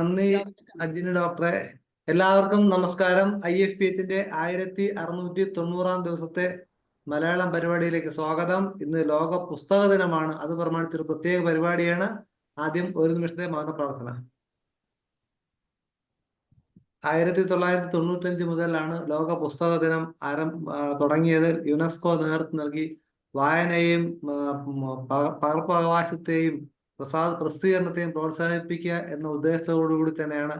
നന്ദി അഞ്ജന ഡോക്ടറെ. എല്ലാവർക്കും നമസ്കാരം. IFPHന്റെ 1690 ദിവസത്തെ മലയാളം പരിപാടിയിലേക്ക് സ്വാഗതം. ഇന്ന് ലോക പുസ്തക ദിനമാണ്. അത് പ്രമാണിച്ചൊരു പ്രത്യേക പരിപാടിയാണ്. ആദ്യം ഒരു നിമിഷത്തെ മൗന പ്രാർത്ഥന. 1995 മുതലാണ് ലോക പുസ്തക ദിനം തുടങ്ങിയത്. യുനെസ്കോ നേതൃത്വം നൽകി വായനയെയും പകർപ്പവകാശത്തെയും പ്രസിദ്ധീകരണത്തെയും പ്രോത്സാഹിപ്പിക്കുക എന്ന ഉദ്ദേശത്തോടുകൂടി തന്നെയാണ്.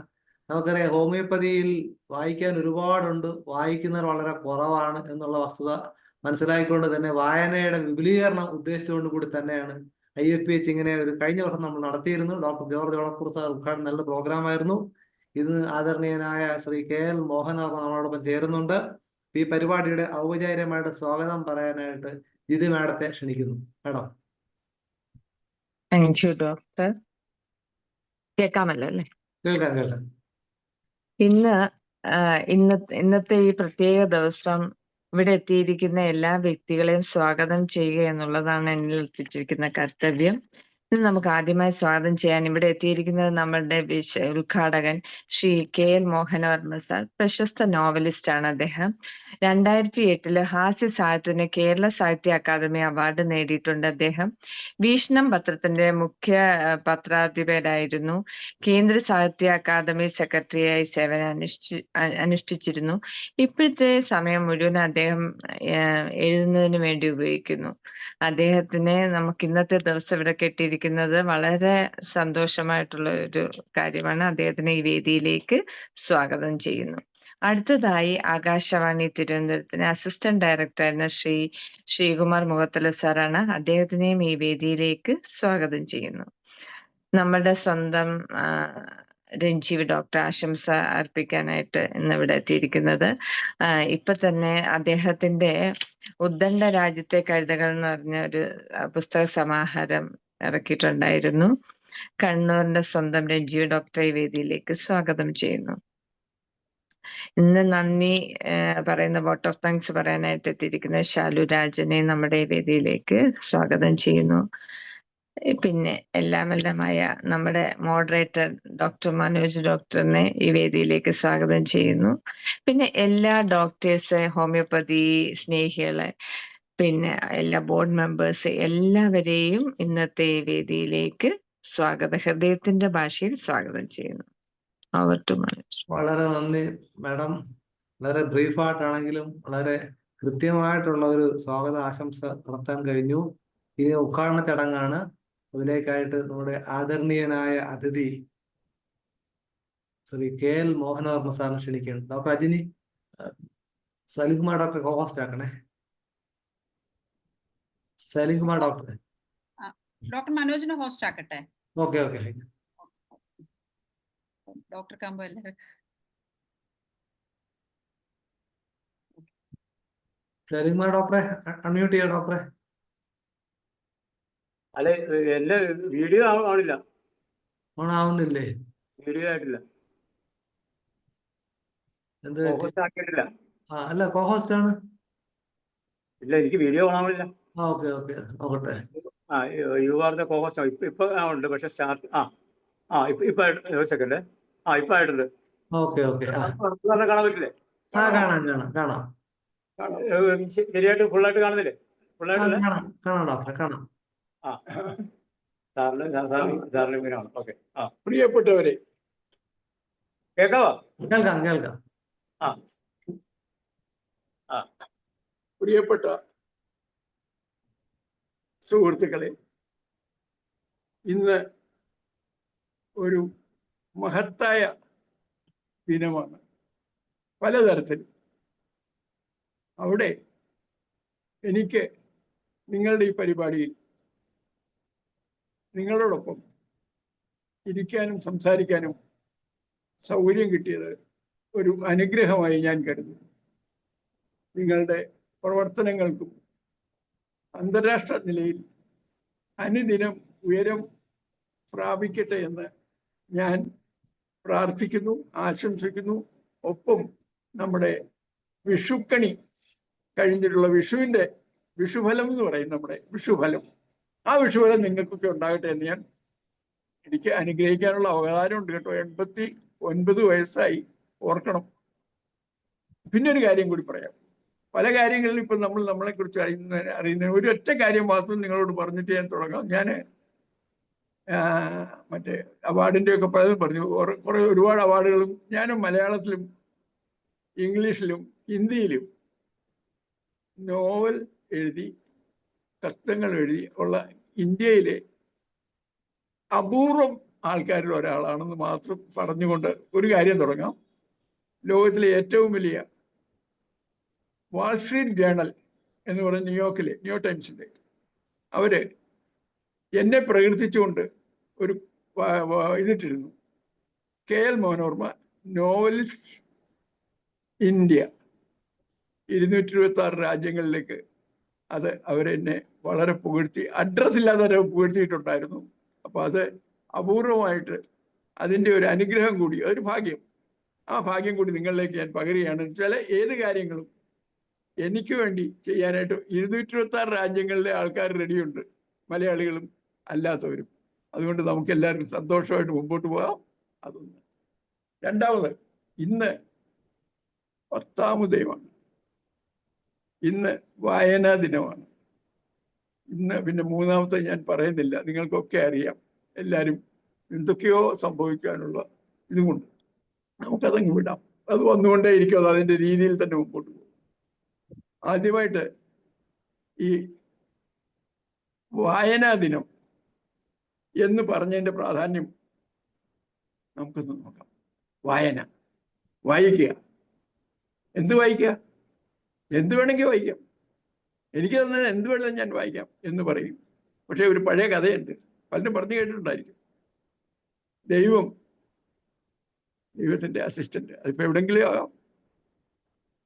നമുക്കറിയാം, ഹോമിയോപ്പതിയിൽ വായിക്കാൻ ഒരുപാടുണ്ട്, വായിക്കുന്നവർ വളരെ കുറവാണ് എന്നുള്ള വസ്തുത മനസ്സിലാക്കിക്കൊണ്ട് തന്നെ വായനയുടെ വിപുലീകരണം ഉദ്ദേശിച്ചുകൊണ്ട് കൂടി തന്നെയാണ് IFPH ഇങ്ങനെ ഒരു കഴിഞ്ഞ വർഷം നമ്മൾ നടത്തിയിരുന്നു. ഡോക്ടർ ജോർജ് ഓണക്കൂർ സാർ ഉദ്ഘാടനം, നല്ല പ്രോഗ്രാമായിരുന്നു. ഇന്ന് ആദരണീയനായ ശ്രീ KL മോഹനവർമ്മ നമ്മളോടൊപ്പം ചേരുന്നുണ്ട്. ഈ പരിപാടിയുടെ ഔപചാരികമായിട്ട് സ്വാഗതം പറയാനായിട്ട് ജിതി മാഡത്തെ ക്ഷണിക്കുന്നു. മാഡം. Thank you doctor. കേൾക്കാമല്ലോ അല്ലേ? കേൾക്കാം കേൾക്കാം. ഇന്നത്തെ ഈ പ്രത്യേക ദിവസം ഇവിടെ എത്തിയിരിക്കുന്ന എല്ലാ വ്യക്തികളെയും സ്വാഗതം ചെയ്യുക എന്നുള്ളതാണ് എന്നിൽ എത്തിച്ചിരിക്കുന്ന കർത്തവ്യം. ഇന്ന് നമുക്ക് ആദ്യമായി സ്വാഗതം ചെയ്യാൻ ഇവിടെ എത്തിയിരിക്കുന്നത് നമ്മളുടെ ഉദ്ഘാടകൻ ശ്രീ KL മോഹനവർമ്മ സാർ. പ്രശസ്ത നോവലിസ്റ്റ് ആണ് അദ്ദേഹം. 2008 ഹാസ്യ സാഹിത്യത്തിന് കേരള സാഹിത്യ അക്കാദമി അവാർഡ് നേടിയിട്ടുണ്ട് അദ്ദേഹം. വീക്ഷണം പത്രത്തിന്റെ മുഖ്യ പത്രാധിപരായിരുന്നു. കേന്ദ്ര സാഹിത്യ അക്കാദമി സെക്രട്ടറിയായി സേവനം അനുഷ്ഠിച്ചിരുന്നു. ഇപ്പോഴത്തെ സമയം മുഴുവൻ അദ്ദേഹം എഴുതുന്നതിന് വേണ്ടി ഉപയോഗിക്കുന്നു. അദ്ദേഹത്തിനെ നമുക്ക് ഇന്നത്തെ ദിവസം ഇവിടെ കെട്ടിയിരിക്കുന്നത് വളരെ സന്തോഷമായിട്ടുള്ള ഒരു കാര്യമാണ്. അദ്ദേഹത്തിനെ ഈ വേദിയിലേക്ക് സ്വാഗതം ചെയ്യുന്നു. അടുത്തതായി ആകാശവാണി തിരുവനന്തപുരത്തിന് അസിസ്റ്റന്റ് ഡയറക്ടറായിരുന്ന ശ്രീകുമാർ മുഖത്തല സാറാണ്. അദ്ദേഹത്തിനെയും ഈ വേദിയിലേക്ക് സ്വാഗതം ചെയ്യുന്നു. നമ്മുടെ സ്വന്തം രഞ്ജീവ് ഡോക്ടർ ആശംസ അർപ്പിക്കാനായിട്ട് ഇന്ന് ഇവിടെ എത്തിയിരിക്കുന്നത്. ഇപ്പൊ തന്നെ അദ്ദേഹത്തിന്റെ ഉദ്ദണ്ഡ രാജ്യത്തെ കഴുതകൾ എന്ന് പറഞ്ഞ ഒരു പുസ്തക സമാഹാരം ഇറക്കിയിട്ടുണ്ടായിരുന്നു. കണ്ണൂരിന്റെ സ്വന്തം രഞ്ജീവ് ഡോക്ടറെ ഈ വേദിയിലേക്ക് സ്വാഗതം ചെയ്യുന്നു. ഇന്ന് നന്ദി പറയുന്ന വോട്ട് ഓഫ് താങ്ക്സ് പറയാനായിട്ട് എത്തിയിരിക്കുന്ന ശാലു രാജനെ നമ്മുടെ വേദിയിലേക്ക് സ്വാഗതം ചെയ്യുന്നു. പിന്നെ എല്ലാമായ നമ്മുടെ മോഡറേറ്റർ ഡോക്ടർ മനോജ് ഡോക്ടറിനെ ഈ വേദിയിലേക്ക് സ്വാഗതം ചെയ്യുന്നു. പിന്നെ എല്ലാ ഡോക്ടേഴ്സ്, ഹോമിയോപ്പതി സ്നേഹികളെ, പിന്നെ എല്ലാ ബോർഡ് മെമ്പേഴ്സ് എല്ലാവരെയും ഇന്നത്തെ ഈ വേദിയിലേക്ക് ഹൃദയത്തിന്റെ ഭാഷയിൽ സ്വാഗതം ചെയ്യുന്നു. വളരെ നന്ദി മാഡം. വളരെ ബ്രീഫായിട്ടാണെങ്കിലും വളരെ കൃത്യമായിട്ടുള്ള ഒരു സ്വാഗത ആശംസ നടത്താൻ കഴിഞ്ഞു. ഈ ഉദ്ഘാടന ചടങ്ങാണ്. അതിലേക്കായിട്ട് നമ്മുടെ ആദരണീയനായ അതിഥി ശ്രീ KL മോഹനവർമ്മ സാറിനെ ക്ഷണിക്കുകയാണ്. ഡോക്ടർ അജിനി, സലികുമാർ ഡോക്ടറെ കോഹോസ്റ്റ് ആക്കണേ. സലികുമാർ ഡോക്ടറെ. ഡോക്ടർ മനോജിനെ ഹോസ്റ്റ് ആക്കട്ടെ. Okay okay. ഡോക്ടർ കാമ്പോ എല്ലാവരും സലികുമാർ ഡോക്ടറെ അൺമ്യൂട്ട് ചെയ്യാം. ഡോക്ടറെ. അല്ലെ, എന്റെ വീഡിയോ ആവണില്ല. ഓണാവുന്നില്ലേ? വീഡിയോ ആയിട്ടില്ല. ആക്കിയിട്ടില്ല. അല്ല, കോഹോസ്റ്റ് ആണ്. ഇല്ല, എനിക്ക് വീഡിയോ ഓണാവണില്ല. ഓക്കെ ഓക്കെ, നോക്കട്ടെ. You are the co-host. ഇപ്പൊ ഉണ്ട്, പക്ഷെ സ്റ്റാർട്ട് ഇപ്പൊ ഒരു സെക്കൻഡ്. ഇപ്പൊ ആയിട്ടുണ്ട്. Okay okay. കാണാൻ പറ്റില്ലേ? കാണാം. ശരിയായിട്ട് ഫുള്ളായിട്ട് കാണുന്നില്ലേ? കാണാം ഡോക്ടറെ, കാണാം. ഓക്കെ. പ്രിയപ്പെട്ടവരെ, കേൾക്കാവോ? കേൾക്കാം. പ്രിയപ്പെട്ട സുഹൃത്തുക്കളെ, ഇന്ന് ഒരു മഹത്തായ ദിനമാണ് പലതരത്തിൽ. അവിടെ എനിക്ക് നിങ്ങളുടെ ഈ പരിപാടിയിൽ നിങ്ങളോടൊപ്പം ഇരിക്കാനും സംസാരിക്കാനും സൗകര്യം കിട്ടിയത് ഒരു അനുഗ്രഹമായി ഞാൻ കരുതുന്നു. നിങ്ങളുടെ പ്രവർത്തനങ്ങൾക്കും അന്താരാഷ്ട്ര നിലയിൽ അനുദിനം ഉയരം പ്രാപിക്കട്ടെ എന്ന് ഞാൻ പ്രാർത്ഥിക്കുന്നു, ആശംസിക്കുന്നു. ഒപ്പം നമ്മുടെ വിഷുക്കണി കഴിഞ്ഞിട്ടുള്ള വിഷുഫലം എന്ന് പറയും, നമ്മുടെ വിഷുഫലം, ആ വിഷുഫലം നിങ്ങൾക്കൊക്കെ ഉണ്ടാകട്ടെ എന്ന് ഞാൻ എനിക്ക് അനുഗ്രഹിക്കാനുള്ള അവകാശമുണ്ട് കേട്ടോ. 89 വയസ്സായി, ഓർക്കണം. പിന്നെ ഒരു കാര്യം കൂടി പറയാം. പല കാര്യങ്ങളിലും ഇപ്പം നമ്മളെക്കുറിച്ച് അറിയുന്ന ഒരു ഒറ്റ കാര്യം മാത്രം നിങ്ങളോട് പറഞ്ഞിട്ട് ഞാൻ തുടങ്ങാം. ഞാൻ മറ്റേ അവാർഡിൻ്റെ ഒക്കെ പലതും പറഞ്ഞു. ഒരുപാട് അവാർഡുകളും ഞാനും മലയാളത്തിലും ഇംഗ്ലീഷിലും ഹിന്ദിയിലും നോവൽ എഴുതി, കഥകൾ എഴുതി ഉള്ള ഇന്ത്യയിലെ അപൂർവം ആൾക്കാരിൽ ഒരാളാണെന്ന് മാത്രം പറഞ്ഞുകൊണ്ട് ഒരു കാര്യം തുടങ്ങാം. ലോകത്തിലെ ഏറ്റവും വലിയ വാൾ സ്ട്രീറ്റ് ജേണൽ എന്ന് പറയുന്ന ന്യൂയോർക്കിലെ ന്യൂയോർക്ക് ടൈംസിൻ്റെ അവര് എന്നെ പ്രകീർത്തിച്ചുകൊണ്ട് ഒരു ഇതിട്ടിരുന്നു. KL മനോർമ നോവലിസ്റ്റ് ഇന്ത്യ 226 രാജ്യങ്ങളിലേക്ക് അത് അവരെന്നെ വളരെ പുകഴ്ത്തി, അഡ്രസ് ഇല്ലാതെ വരെ പുകഴ്ത്തിയിട്ടുണ്ടായിരുന്നു. അപ്പോൾ അത് അപൂർവമായിട്ട് അതിൻ്റെ ഒരു അനുഗ്രഹം കൂടി, അതൊരു ഭാഗ്യം, ആ ഭാഗ്യം കൂടി നിങ്ങളിലേക്ക് ഞാൻ പകരുകയാണ്. ചില ഏത് കാര്യങ്ങളും എനിക്ക് വേണ്ടി ചെയ്യാനായിട്ട് 226 രാജ്യങ്ങളിലെ ആൾക്കാർ റെഡിയുണ്ട്, മലയാളികളും അല്ലാത്തവരും. അതുകൊണ്ട് നമുക്ക് എല്ലാവർക്കും സന്തോഷമായിട്ട് മുമ്പോട്ട് പോകാം. അതൊന്ന്. രണ്ടാമത്, ഇന്ന് 10ാം ഉദയമാണ്. ഇന്ന് വായനാ ദിനമാണ്. ഇന്ന് പിന്നെ മൂന്നാമത്തെ ഞാൻ പറയുന്നില്ല, നിങ്ങൾക്കൊക്കെ അറിയാം. എല്ലാവരും എന്തൊക്കെയോ സംഭവിക്കാനുള്ള ഇതും കൊണ്ട് നമുക്കതങ്ങ് വിടാം. അത് വന്നുകൊണ്ടേയിരിക്കും, അത് അതിൻ്റെ രീതിയിൽ തന്നെ മുമ്പോട്ട് പോകും. ആദ്യമായിട്ട് ഈ വായനാ ദിനം എന്ന് പറഞ്ഞതിൻ്റെ പ്രാധാന്യം നമുക്കൊന്ന് നോക്കാം. വായിക്കുക. എന്ത് വായിക്കുക? എന്ത് വേണമെങ്കിൽ വായിക്കാം. എനിക്ക് തന്നെ എന്ത് വേണമെങ്കിലും ഞാൻ വായിക്കാം എന്ന് പറയും. പക്ഷേ ഒരു പഴയ കഥയുണ്ട്, പലരും പറഞ്ഞു കേട്ടിട്ടുണ്ടായിരിക്കും. ദൈവത്തിൻ്റെ അസിസ്റ്റന്റ്, അതിപ്പോൾ എവിടെയെങ്കിലും ആകാം,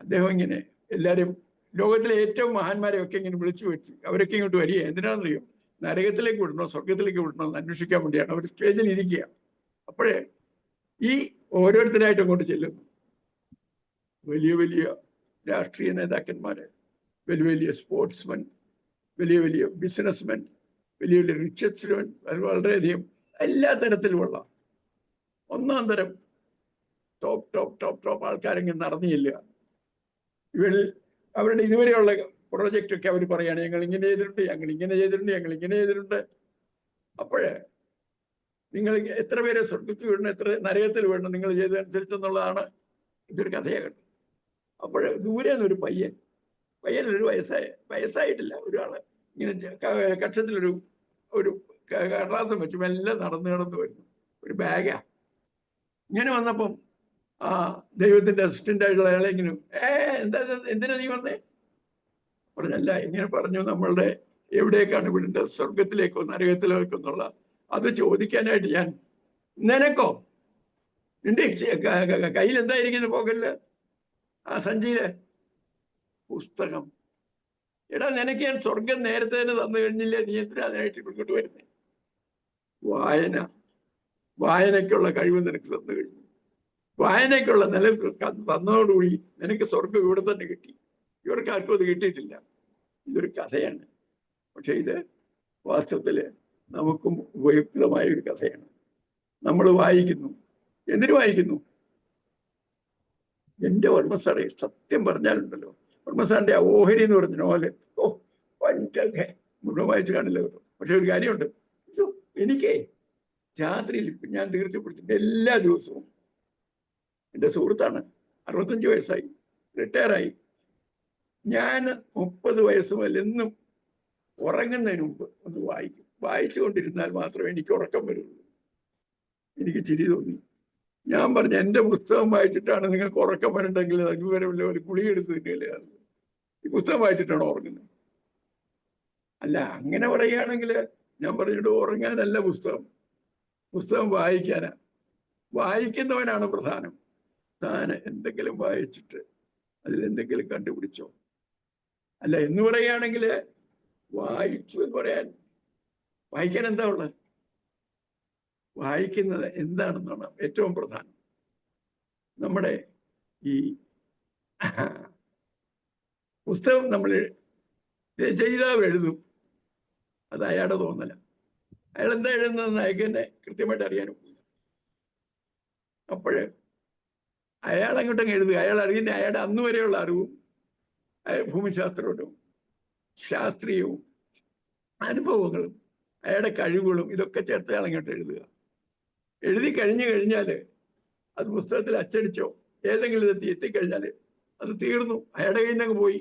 അദ്ദേഹം ഇങ്ങനെ എല്ലാവരും ലോകത്തിലെ ഏറ്റവും മഹാന്മാരെയൊക്കെ ഇങ്ങനെ വിളിച്ചു വെച്ച് അവരൊക്കെ ഇങ്ങോട്ട് വരിക. എന്തിനാണെന്നറിയോ? നരകത്തിലേക്ക് വിടണോ സ്വർഗത്തിലേക്ക് വിടണോ എന്ന് അന്വേഷിക്കാൻ വേണ്ടിയാണ് അവർ സ്റ്റേജിൽ ഇരിക്കുക. അപ്പോഴേ ഈ ഓരോരുത്തരായിട്ട് അങ്ങോട്ട് ചെല്ലുന്നു. വലിയ വലിയ രാഷ്ട്രീയ നേതാക്കന്മാര്, വലിയ വലിയ സ്പോർട്സ്മെൻ, വലിയ വലിയ ബിസിനസ്മെൻ, വലിയ വലിയ റിച്ചസ്മെൻ, വളരെയധികം എല്ലാ തരത്തിലുമുള്ള ഒന്നാം തരം ടോപ്പ് ആൾക്കാരെങ്കിലും നടന്നു ചെല്ലുക. അവരുടെ ഇതുവരെയുള്ള പ്രോജക്റ്റൊക്കെ അവർ പറയാണ്, ഞങ്ങൾ ഇങ്ങനെ ചെയ്തിട്ടുണ്ട്, ഞങ്ങൾ ഇങ്ങനെ ചെയ്തിട്ടുണ്ട്, ഞങ്ങൾ ഇങ്ങനെ ചെയ്തിട്ടുണ്ട്. അപ്പോഴേ നിങ്ങൾ എത്ര പേരെ സ്വർഗത്തിൽ വിടണം, എത്ര നരകത്തിൽ വിടണം, നിങ്ങൾ ചെയ്തതനുസരിച്ചെന്നുള്ളതാണ് ഇതൊരു കഥയാകട്ടെ. അപ്പോൾ ദൂരെ നിന്നൊരു പയ്യനൊരു വയസ്സായിട്ടില്ല ഒരാള് ഇങ്ങനെ കക്ഷത്തിലൊരു കടലാസം വെച്ച് മെല്ലെ നടന്നു വരുന്നു. ഒരു ബാഗാ. ഇങ്ങനെ വന്നപ്പം ദൈവത്തിന്റെ അസിസ്റ്റന്റ് ആയിട്ടുള്ള അയാളെ ഇങ്ങനെ എന്തിനാ നീ വന്നേ? പറഞ്ഞല്ല, ഇങ്ങനെ പറഞ്ഞു നമ്മളുടെ എവിടേക്കാണ് വിടേണ്ടത്, സ്വർഗത്തിലേക്കോ നരകത്തിലേക്കോ എന്നുള്ള അത് ചോദിക്കാനായിട്ട് ഞാൻ. നിനക്കോ? നിന്റെ കയ്യിൽ എന്തായിരിക്കുന്നു പോകല്? ആ സഞ്ചിയില് പുസ്തകം. എടാ, നിനക്ക് ഞാൻ സ്വർഗം നേരത്തെ തന്നെ തന്നു കഴിഞ്ഞില്ലേ, നീ എന്തിനാ അതിനായിട്ട് ഇങ്ങോട്ട് വരുന്നേ? വായനയ്ക്കുള്ള കഴിവ് നിനക്ക് തന്നു കഴിഞ്ഞു. വായനയ്ക്കുള്ള തന്നതോടുകൂടി നിനക്ക് സ്വർഗം ഇവിടെ തന്നെ കിട്ടി. ഇവർക്ക് ആർക്കും അത് കിട്ടിയിട്ടില്ല. ഇതൊരു കഥയാണ്, പക്ഷെ ഇത് വാസ്തവത്തില് നമുക്കും ഉപയുക്തമായ ഒരു കഥയാണ്. നമ്മൾ വായിക്കുന്നു. എന്തിനു വായിക്കുന്നു? എൻ്റെ വർമ്മ സാറേ, സത്യം പറഞ്ഞാലുണ്ടല്ലോ, വർമ്മ സാറിൻ്റെ ആ ഓഹരി എന്ന് പറഞ്ഞ നോവല്, പണ്ടൊക്കെ മുഴുവൻ വായിച്ചു കാണില്ല കേട്ടോ. പക്ഷെ ഒരു കാര്യമുണ്ട്, എനിക്കേ രാത്രിയിൽ ഞാൻ തീർച്ചപ്പെടുത്തിയിട്ട് എല്ലാ ദിവസവും, എൻ്റെ സുഹൃത്താണ്, 65 വയസ്സായി, റിട്ടയറായി. ഞാൻ 30 വയസ്സ് മുതൽ എന്നും ഉറങ്ങുന്നതിന് മുമ്പ് ഒന്ന് വായിക്കും. വായിച്ചുകൊണ്ടിരുന്നാൽ മാത്രമേ എനിക്ക് ഉറക്കം വരുള്ളൂ. എനിക്ക് ചിരി തോന്നി. ഞാൻ പറഞ്ഞു, എൻ്റെ പുസ്തകം വായിച്ചിട്ടാണ് നിങ്ങൾക്ക് ഉറക്കം വരണ്ടെങ്കിൽ അതുവരെ ഒരു ഗുളിക എടുത്ത് തന്നെയല്ലേ, ഈ പുസ്തകം വായിച്ചിട്ടാണോ ഉറങ്ങുന്നത്? അല്ല, അങ്ങനെ പറയുകയാണെങ്കിൽ ഞാൻ പറഞ്ഞിട്ട് ഉറങ്ങാനല്ല പുസ്തകം വായിക്കാനാ. വായിക്കുന്നവനാണ് പ്രധാനം. താൻ എന്തെങ്കിലും വായിച്ചിട്ട് അതിലെന്തെങ്കിലും കണ്ടുപിടിച്ചോ? അല്ല, എന്ന് പറയുകയാണെങ്കിൽ വായിച്ചു എന്ന് പറയാൻ, വായിക്കാൻ എന്താ ഉള്ളത്? വായിക്കുന്നത് എന്താണെന്നാണ് ഏറ്റവും പ്രധാനം. നമ്മുടെ ഈ പുസ്തകം നമ്മൾ രചയിതാവ് എഴുതും, അത് അയാളുടെ തോന്നല. അയാൾ എന്താ എഴുതുന്നതെന്ന് അയാൾക്ക് തന്നെ കൃത്യമായിട്ട് അറിയാനും. അപ്പോൾ അയാൾ അങ്ങോട്ടങ്ങ് എഴുതുക. അയാൾ അറിയുന്ന അയാളുടെ അന്ന് വരെയുള്ള അറിവും ഭൂമിശാസ്ത്രവും ശാസ്ത്രീയവും അനുഭവങ്ങളും അയാളുടെ കഴിവുകളും ഇതൊക്കെ ചേർത്ത് അയാൾ അങ്ങോട്ട് എഴുതുക. എഴുതി കഴിഞ്ഞാൽ അത് പുസ്തകത്തിൽ അച്ചടിച്ചോ ഏതെങ്കിലും ഇത് എത്തിക്കഴിഞ്ഞാൽ അത് തീർന്നു, അയാളുടെ കയ്യിൽ നിന്ന് പോയി.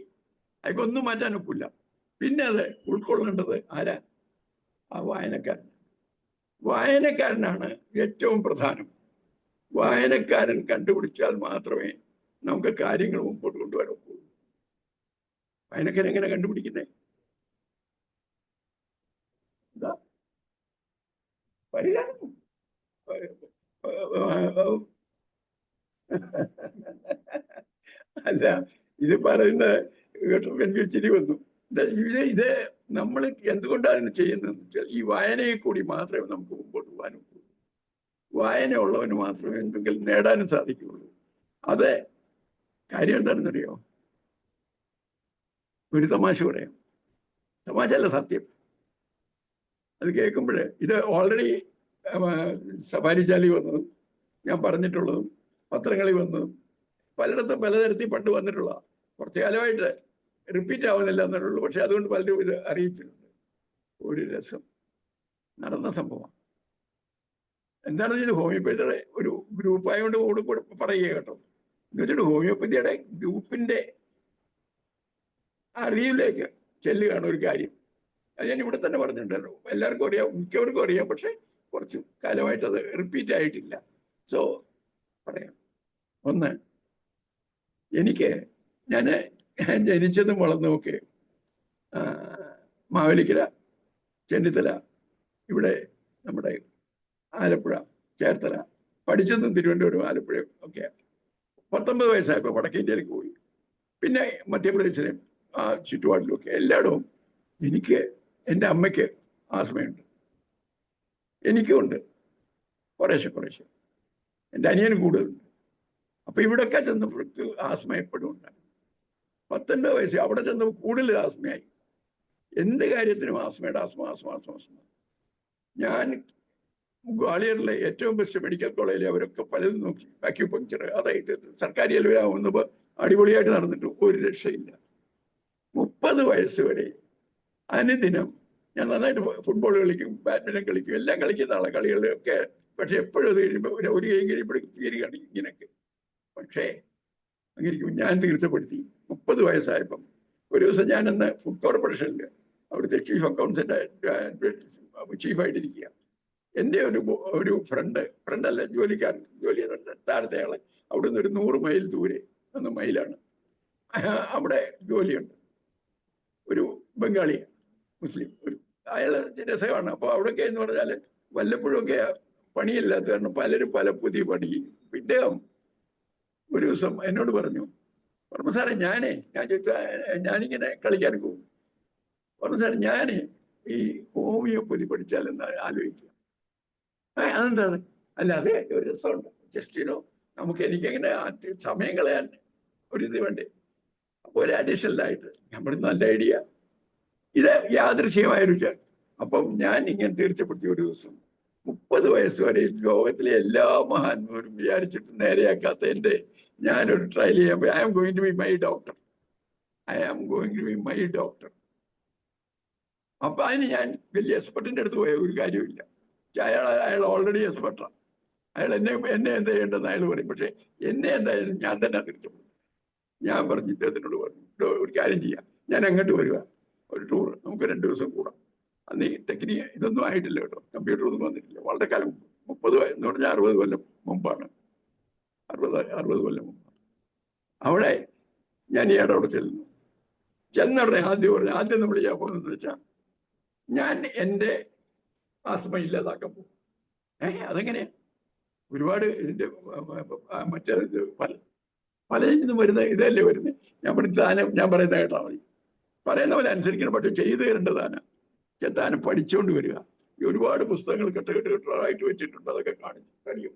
അയാൾക്കൊന്നും മാറ്റാൻ ഒക്കില്ല. പിന്നെ അത് ഉൾക്കൊള്ളേണ്ടത് ആരാ? ആ വായനക്കാരൻ. വായനക്കാരനാണ് ഏറ്റവും പ്രധാനം. വായനക്കാരൻ കണ്ടുപിടിച്ചാൽ മാത്രമേ നമുക്ക് കാര്യങ്ങൾ മുമ്പോട്ട് കൊണ്ടുപോകാൻ ഒക്കൂ. വായനക്കാരൻ എങ്ങനെ കണ്ടുപിടിക്കുന്നേ? എന്താ പരിഹാരം? അല്ല, ഇത് പറയുന്ന കേട്ടപ്പോൾ എനിക്ക് ചിരി വന്നു. ഇത് നമ്മൾ എന്തുകൊണ്ടാണ് ചെയ്യുന്നതെന്ന് വെച്ചാൽ ഈ വായനയെ കൂടി മാത്രമേ നമുക്ക് മുമ്പോട്ട് പോകാൻ ഒക്കൂ. വായന ഉള്ളവന് മാത്രമേ എന്തെങ്കിലും നേടാനും സാധിക്കുകയുള്ളൂ. അത് കാര്യം എന്താണെന്നറിയോ? ഒരു തമാശ പറയാം. തമാശ അല്ല, സത്യം. അത് കേൾക്കുമ്പോൾ ഇത് ഓൾറെഡി സഫാരിശാലി വന്നതും ഞാൻ പറഞ്ഞിട്ടുള്ളതും പത്രങ്ങളിൽ വന്നതും പലയിടത്തും പലതരത്തിൽ പണ്ട് വന്നിട്ടുള്ള കുറച്ചു കാലമായിട്ട് റിപ്പീറ്റ് ആവുന്നില്ല എന്നുള്ളൂ. പക്ഷെ അതുകൊണ്ട് പലരും ഇത് അറിയിച്ചിട്ടുണ്ട്. ഒരു രസം നടന്ന സംഭവമാണ്. എന്താണെന്ന് വെച്ചാൽ ഹോമിയോപ്പതിയുടെ ഒരു ഗ്രൂപ്പായതുകൊണ്ട് കൂടെ പറയുക കേട്ടോ. എന്ന് വെച്ചിട്ട് ഹോമിയോപ്പതിയുടെ ഗ്രൂപ്പിന്റെ അറിവിലേക്ക് ചെല്ലുകയാണ് ഒരു കാര്യം. അത് ഞാൻ ഇവിടെ തന്നെ പറഞ്ഞിട്ടുണ്ടല്ലോ. എല്ലാവർക്കും അറിയാം, മിക്കവർക്കും അറിയാം. പക്ഷെ കുറച്ച് കാലമായിട്ട് അത് റിപ്പീറ്റ് ആയിട്ടില്ല. സോ പറയാം. ഒന്ന്, ഞാൻ ജനിച്ചതും വളർന്നതുമൊക്കെ മാവേലിക്കര, ചെന്നിത്തല, ഇവിടെ നമ്മുടെ ആലപ്പുഴ, ചേർത്തല. പഠിച്ചതും തിരുവനന്തപുരം, ആലപ്പുഴയും ഒക്കെ. 19 വയസ്സായപ്പോൾ വടക്കേ ഇന്ത്യയിലേക്ക് പോയി. പിന്നെ മധ്യപ്രദേശിലെയും ആ ചുറ്റുപാടിലുമൊക്കെ എല്ലായിടവും എനിക്ക്, എൻ്റെ അമ്മയ്ക്ക് ആസ്മയുണ്ട്, എനിക്കുമുണ്ട്, കുറേശ്ശെ. എൻ്റെ അനിയനും കൂടുതലുണ്ട്. അപ്പൊ ഇവിടെയൊക്കെ ചെന്നപ്പോഴേക്ക് ആസ്മ എപ്പോഴും ഉണ്ടായി. 19 വയസ്സ് അവിടെ ചെന്നപ്പോൾ കൂടുതൽ ആസ്മയായി. എന്ത് കാര്യത്തിനും ആസ്മ. ഞാൻ ഗ്വാളിയറിലെ ഏറ്റവും ബെസ്റ്റ് മെഡിക്കൽ കോളേജിൽ അവരൊക്കെ പലതും നോക്കി. അക്യുപങ്ക്ചർ, അതായത് സർക്കാർ വന്നപ്പോൾ അടിപൊളിയായിട്ട് നടന്നിട്ട് ഒരു രക്ഷയില്ല. 30 വയസ്സ് വരെ അനുദിനം ഞാൻ നന്നായിട്ട് ഫുട്ബോൾ കളിക്കും, ബാഡ്മിൻ്റൺ കളിക്കും, എല്ലാം കളിക്കുന്ന ആളെ കളികളിലൊക്കെ. പക്ഷെ എപ്പോഴും അത് കഴിയുമ്പോൾ ഒരു കൈ കഴിയുമ്പോഴേക്കും തീരെ കാണിക്കും ഇങ്ങനെയൊക്കെ. പക്ഷേ അങ്ങനെ ഞാൻ തീർച്ചപ്പെടുത്തി 30 വയസ്സായപ്പം ഒരു ദിവസം ഞാനെന്ന് ഫുഡ് കോർപ്പറേഷനിൽ അവിടുത്തെ ചീഫ് അക്കൗണ്ടൻ്റ് ചീഫായിട്ടിരിക്കുക. എൻ്റെ ഒരു ഫ്രണ്ടല്ല, ജോലി താഴത്തെ ആളെ അവിടെ നിന്ന് ഒരു 100 മൈൽ ദൂരെ, 1 മൈലാണ്, അവിടെ ജോലിയുണ്ട്. ഒരു ബംഗാളി മുസ്ലിം, അയാൾ രസമാണ്. അപ്പോൾ അവിടെയൊക്കെ എന്ന് പറഞ്ഞാൽ വല്ലപ്പോഴൊക്കെ പണിയില്ലാത്ത കാരണം പലരും പല പുതിയ പണി. ഇദ്ദേഹം ഒരു ദിവസം എന്നോട് പറഞ്ഞു സാറേ, ഞാൻ ഞാനിങ്ങനെ കളിക്കാൻ പോകും. പറഞ്ഞു സാറേ, ഞാൻ ഈ ഹോമിയോപ്പതി പഠിച്ചാലെന്ന് ആലോചിക്കുക. അതെന്താണ്? അല്ലാതെ ഒരു രസമുണ്ട്, ജസ്റ്റ് എനിക്കങ്ങനെ സമയം കളയാൻ ഒരിത് വേണ്ടേ. അപ്പോൾ ഒരു അഡീഷണലായിട്ട് ഞാൻ പറഞ്ഞു നല്ല ഐഡിയ. ഇത് യാദൃശ്യമായൊരു. അപ്പം ഞാൻ ഇങ്ങനെ തീർച്ചപ്പെടുത്തി ഒരു ദിവസം 30 വയസ്സ് വരെ ലോകത്തിലെ എല്ലാ മഹാന്മാരും വിചാരിച്ചിട്ട് നേരെയാക്കാത്ത എൻ്റെ ഞാനൊരു ട്രയൽ ചെയ്യാൻ പോയി. I am going to be my doctor. അപ്പൊ അതിന് ഞാൻ വലിയ എക്സ്പെർട്ടിൻ്റെ അടുത്ത് പോയ ഒരു കാര്യമില്ല. അയാൾ ഓൾറെഡി എക്സ്പെർട്ടാണ്. അയാൾ എന്നെ എന്താ ചെയ്യേണ്ടതെന്ന് അയാൾ പറയും. പക്ഷെ എന്നെ എന്തായാലും ഞാൻ തന്നെ തീർച്ചപ്പെടും. ഞാൻ പറഞ്ഞു, ഇദ്ദേഹത്തിനോട് പറഞ്ഞു, ഒരു കാര്യം ചെയ്യാം, ഞാൻ അങ്ങോട്ട് വരിക, ഒരു ടൂർ, നമുക്ക് 2 ദിവസം കൂടാം. അന്ന് ഈ ഇതൊന്നും ആയിട്ടില്ല കേട്ടോ, കമ്പ്യൂട്ടർ ഒന്നും വന്നിട്ടില്ല. വളരെ കാലം, 30 എന്ന് പറഞ്ഞാൽ 60 കൊല്ലം മുമ്പാണ്. 60 കൊല്ലം മുമ്പ് അവിടെ ഞാൻ ഇയാളുടെ അവിടെ ചെന്നുടനെ ആദ്യം നമ്മൾ ചെയ്യാൻ പോകുന്നതെന്ന് വെച്ചാൽ ഞാൻ എൻ്റെ ആസ്മ ഇല്ലാതാക്കാൻ പോകും. അതെങ്ങനെയാ? ഒരുപാട് ഇതിൻ്റെ മറ്റേ പലതിൽ നിന്നും വരുന്ന ഇതല്ലേ വരുന്നത്. ഞാൻ പറയുന്ന കേട്ടാൽ മതി, പറയുന്ന പോലെ അനുസരിക്കണം. പക്ഷെ ചെയ്തു തരേണ്ടതാണ്. താനും പഠിച്ചുകൊണ്ട് വരിക. ഒരുപാട് പുസ്തകങ്ങൾ കെട്ടുകെട്ടായിട്ട് വെച്ചിട്ടുണ്ട്, അതൊക്കെ കാണിക്കും.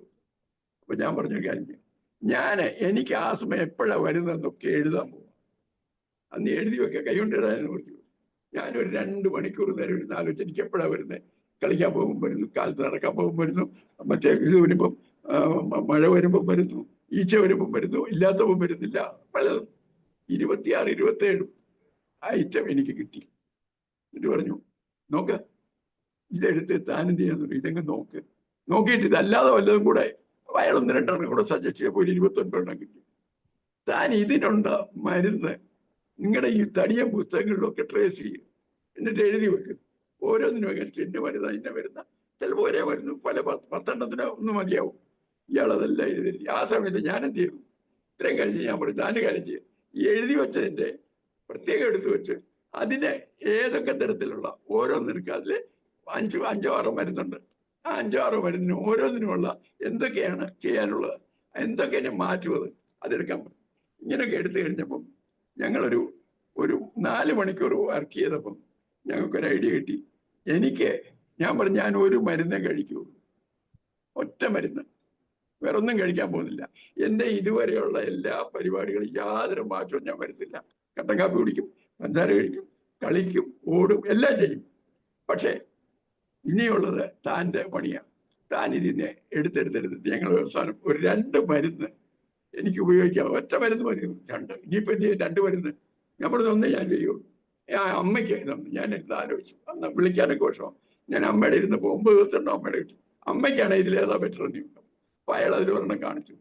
അപ്പൊ ഞാൻ പറഞ്ഞൊരു കാര്യം, എനിക്ക് ആസ്മ എപ്പോഴാണ് വരുന്നതെന്നൊക്കെ എഴുതാൻ പോകും. അന്ന് എഴുതി വെക്കുക, കൈകൊണ്ട് എഴുതാൻ കുറിച്ച്. ഞാനൊരു 2 മണിക്കൂർ നേരം ഇരുന്ന് ആലോചിച്ച് എനിക്ക് എപ്പോഴാണ് വരുന്നത്, കളിക്കാൻ പോകുമ്പോൾ വരുന്നു, കാലത്ത് നടക്കാൻ പോകുമ്പോൾ വരുന്നു, മറ്റേ ഇത് വരുമ്പം മഴ വരുമ്പം വരുന്നു, ഈച്ച വരുമ്പം വരുന്നു, ഇല്ലാത്തപ്പം വരുന്നില്ല. പലതും 26, 27 ഐറ്റം എനിക്ക് കിട്ടി. എന്നിട്ട് പറഞ്ഞു, നോക്ക് ഇതെടുത്ത് താനെന്ത് ചെയ്യുന്നു, ഇതെങ്ങ് നോക്ക്. നോക്കിയിട്ട് ഇതല്ലാതെ വല്ലതും കൂടെ അയാൾ 1-2 കൂടെ സജസ്റ്റ് ചെയ്തപ്പോൾ ഒരു 29 കിട്ടി. താൻ ഇതിനുണ്ട് മരുന്ന് നിങ്ങളുടെ ഈ തടിയ പുസ്തകങ്ങളിലൊക്കെ ട്രേസ് ചെയ്യും, എന്നിട്ട് എഴുതി വെക്കും. ഓരോന്നിനും അകത്ത് ഇന്ന മരുന്ന് ഇന്ന മരുന്ന്, ചിലപ്പോൾ ഒരേ മരുന്ന് പല 10 ഒന്നും മതിയാവും. ഇയാളതെല്ലാം എഴുതി. ആ സമയത്ത് ഞാൻ എന്ത് ചെയ്തു, ഇത്രയും കഴിഞ്ഞ് ഞാൻ പറഞ്ഞു, താൻ്റെ കാര്യം ചെയ്യും, ഈ എഴുതി വെച്ചതിൻ്റെ പ്രത്യേകം എടുത്തു വെച്ച് അതിന് ഏതൊക്കെ തരത്തിലുള്ള ഓരോന്നിനും അതിൽ 5-6 മരുന്നുണ്ട്. ആ 5-6 മരുന്നിന് ഓരോന്നിനുമുള്ള എന്തൊക്കെയാണ് ചെയ്യാനുള്ളത്, എന്തൊക്കെയാണ് മാറ്റുന്നത്, അതെടുക്കാൻ പറ്റും. ഇങ്ങനെയൊക്കെ എടുത്തു കഴിഞ്ഞപ്പം ഞങ്ങളൊരു 4 മണിക്കൂർ വർക്ക് ചെയ്തപ്പം ഞങ്ങൾക്കൊരു ഐഡിയ കിട്ടി. ഞാൻ പറഞ്ഞു, ഞാൻ ഒരു മരുന്നേ കഴിക്കൂ, ഒറ്റ മരുന്ന്, വേറെ ഒന്നും കഴിക്കാൻ പോകുന്നില്ല. എൻ്റെ ഇതുവരെയുള്ള എല്ലാ പരിപാടികളും യാതൊരു മാറ്റവും ഞാൻ വരുത്തില്ല. കട്ടൻ കാപ്പി കുടിക്കും, പഞ്ചാര കഴിക്കും, കളിക്കും, ഓടും, എല്ലാം ചെയ്യും. പക്ഷേ ഇനിയുള്ളത് താൻ്റെ പണിയാണ്. താൻ ഇതിനെ എടുത്തെടുത്ത് ഞങ്ങൾ അവസാനം ഒരു 2 മരുന്ന് എനിക്ക് ഉപയോഗിക്കാം. ഒറ്റ മരുന്ന് മതി, 2. ഇനിയിപ്പോൾ എന്ത് ചെയ്യും, 2 മരുന്ന്. ഞാൻ പറഞ്ഞത് ഒന്നേ ഞാൻ ചെയ്യുള്ളൂ. അമ്മയ്ക്ക് ഞാൻ എടുത്ത് ആലോചിച്ചു. അന്ന് വിളിക്കാനൊക്കെ വിഷമം. ഞാൻ അമ്മയുടെ ഇരുന്നപ്പോൾ 9 അമ്മയുടെ കിട്ടും. അമ്മയ്ക്കാണ് ഇതിലേതാ ബെറ്റർ എന്ന് ചോദിക്കും. അപ്പോൾ അയാൾ അതിൽ ഒരെണ്ണം കാണിച്ചു.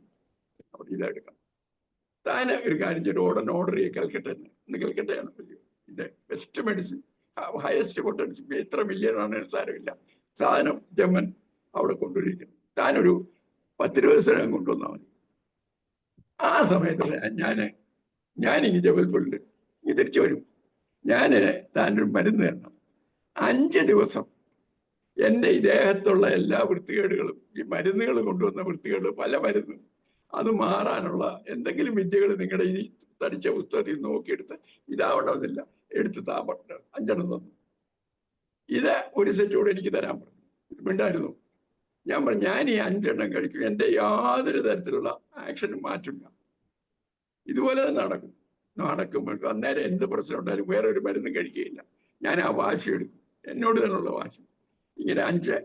അപ്പോൾ ഇതെടുക്കാം. താൻ ഒരു കാര്യം ചെയ്ത് ഓർഡർ ചെയ്യുക, കൽക്കട്ടയിൽ ഇന്ന് കൽക്കട്ടയാണ് ഇതിൻ്റെ ബെസ്റ്റ് മെഡിസിൻ, ഹയസ്റ്റ് പൊട്ടൻസി. എത്ര മില്യണാണ് സാരമില്ല, സാധനം ജമ്മൻ അവിടെ കൊണ്ടുവരിക്കുന്നു. താനൊരു 10-20 ദിവസം കൊണ്ടുവന്നാൽ മതി. ആ സമയത്ത് ഞാൻ ഈ ജബൽപൂരിൽ തിരിച്ചു വരും. താനൊരു മരുന്ന് തരണം. 5 ദിവസം എൻ്റെ ഈ ദേഹത്തുള്ള എല്ലാ വൃത്തികേടുകളും, ഈ മരുന്നുകൾ കൊണ്ടുവന്ന വൃത്തികേട്, പല മരുന്നും, അത് മാറാനുള്ള എന്തെങ്കിലും വിദ്യകൾ നിങ്ങളുടെ ഈ തടിച്ച പുസ്തകത്തിൽ നോക്കിയെടുത്ത് ഇതാവണമെന്നില്ല, എടുത്ത് താപട്ട് 5 തന്നു. ഇത് ഒരു സെറ്റ് കൂടെ എനിക്ക് തരാൻ പറഞ്ഞു. ഉണ്ടായിരുന്നു. ഞാൻ പറഞ്ഞു, ഞാൻ ഈ 5 കഴിക്കും, എൻ്റെ യാതൊരു തരത്തിലുള്ള ആക്ഷനും മാറ്റില്ല, ഇതുപോലെ തന്നെ നടക്കുമ്പോൾ അന്നേരം എന്ത് പ്രശ്നം ഉണ്ടായാലും വേറെ ഒരു മരുന്നും കഴിക്കുകയില്ല. ഞാൻ ആ വാശി എടുക്കും, എന്നോട് തന്നെയുള്ള വാശി. ഇങ്ങനെ 5,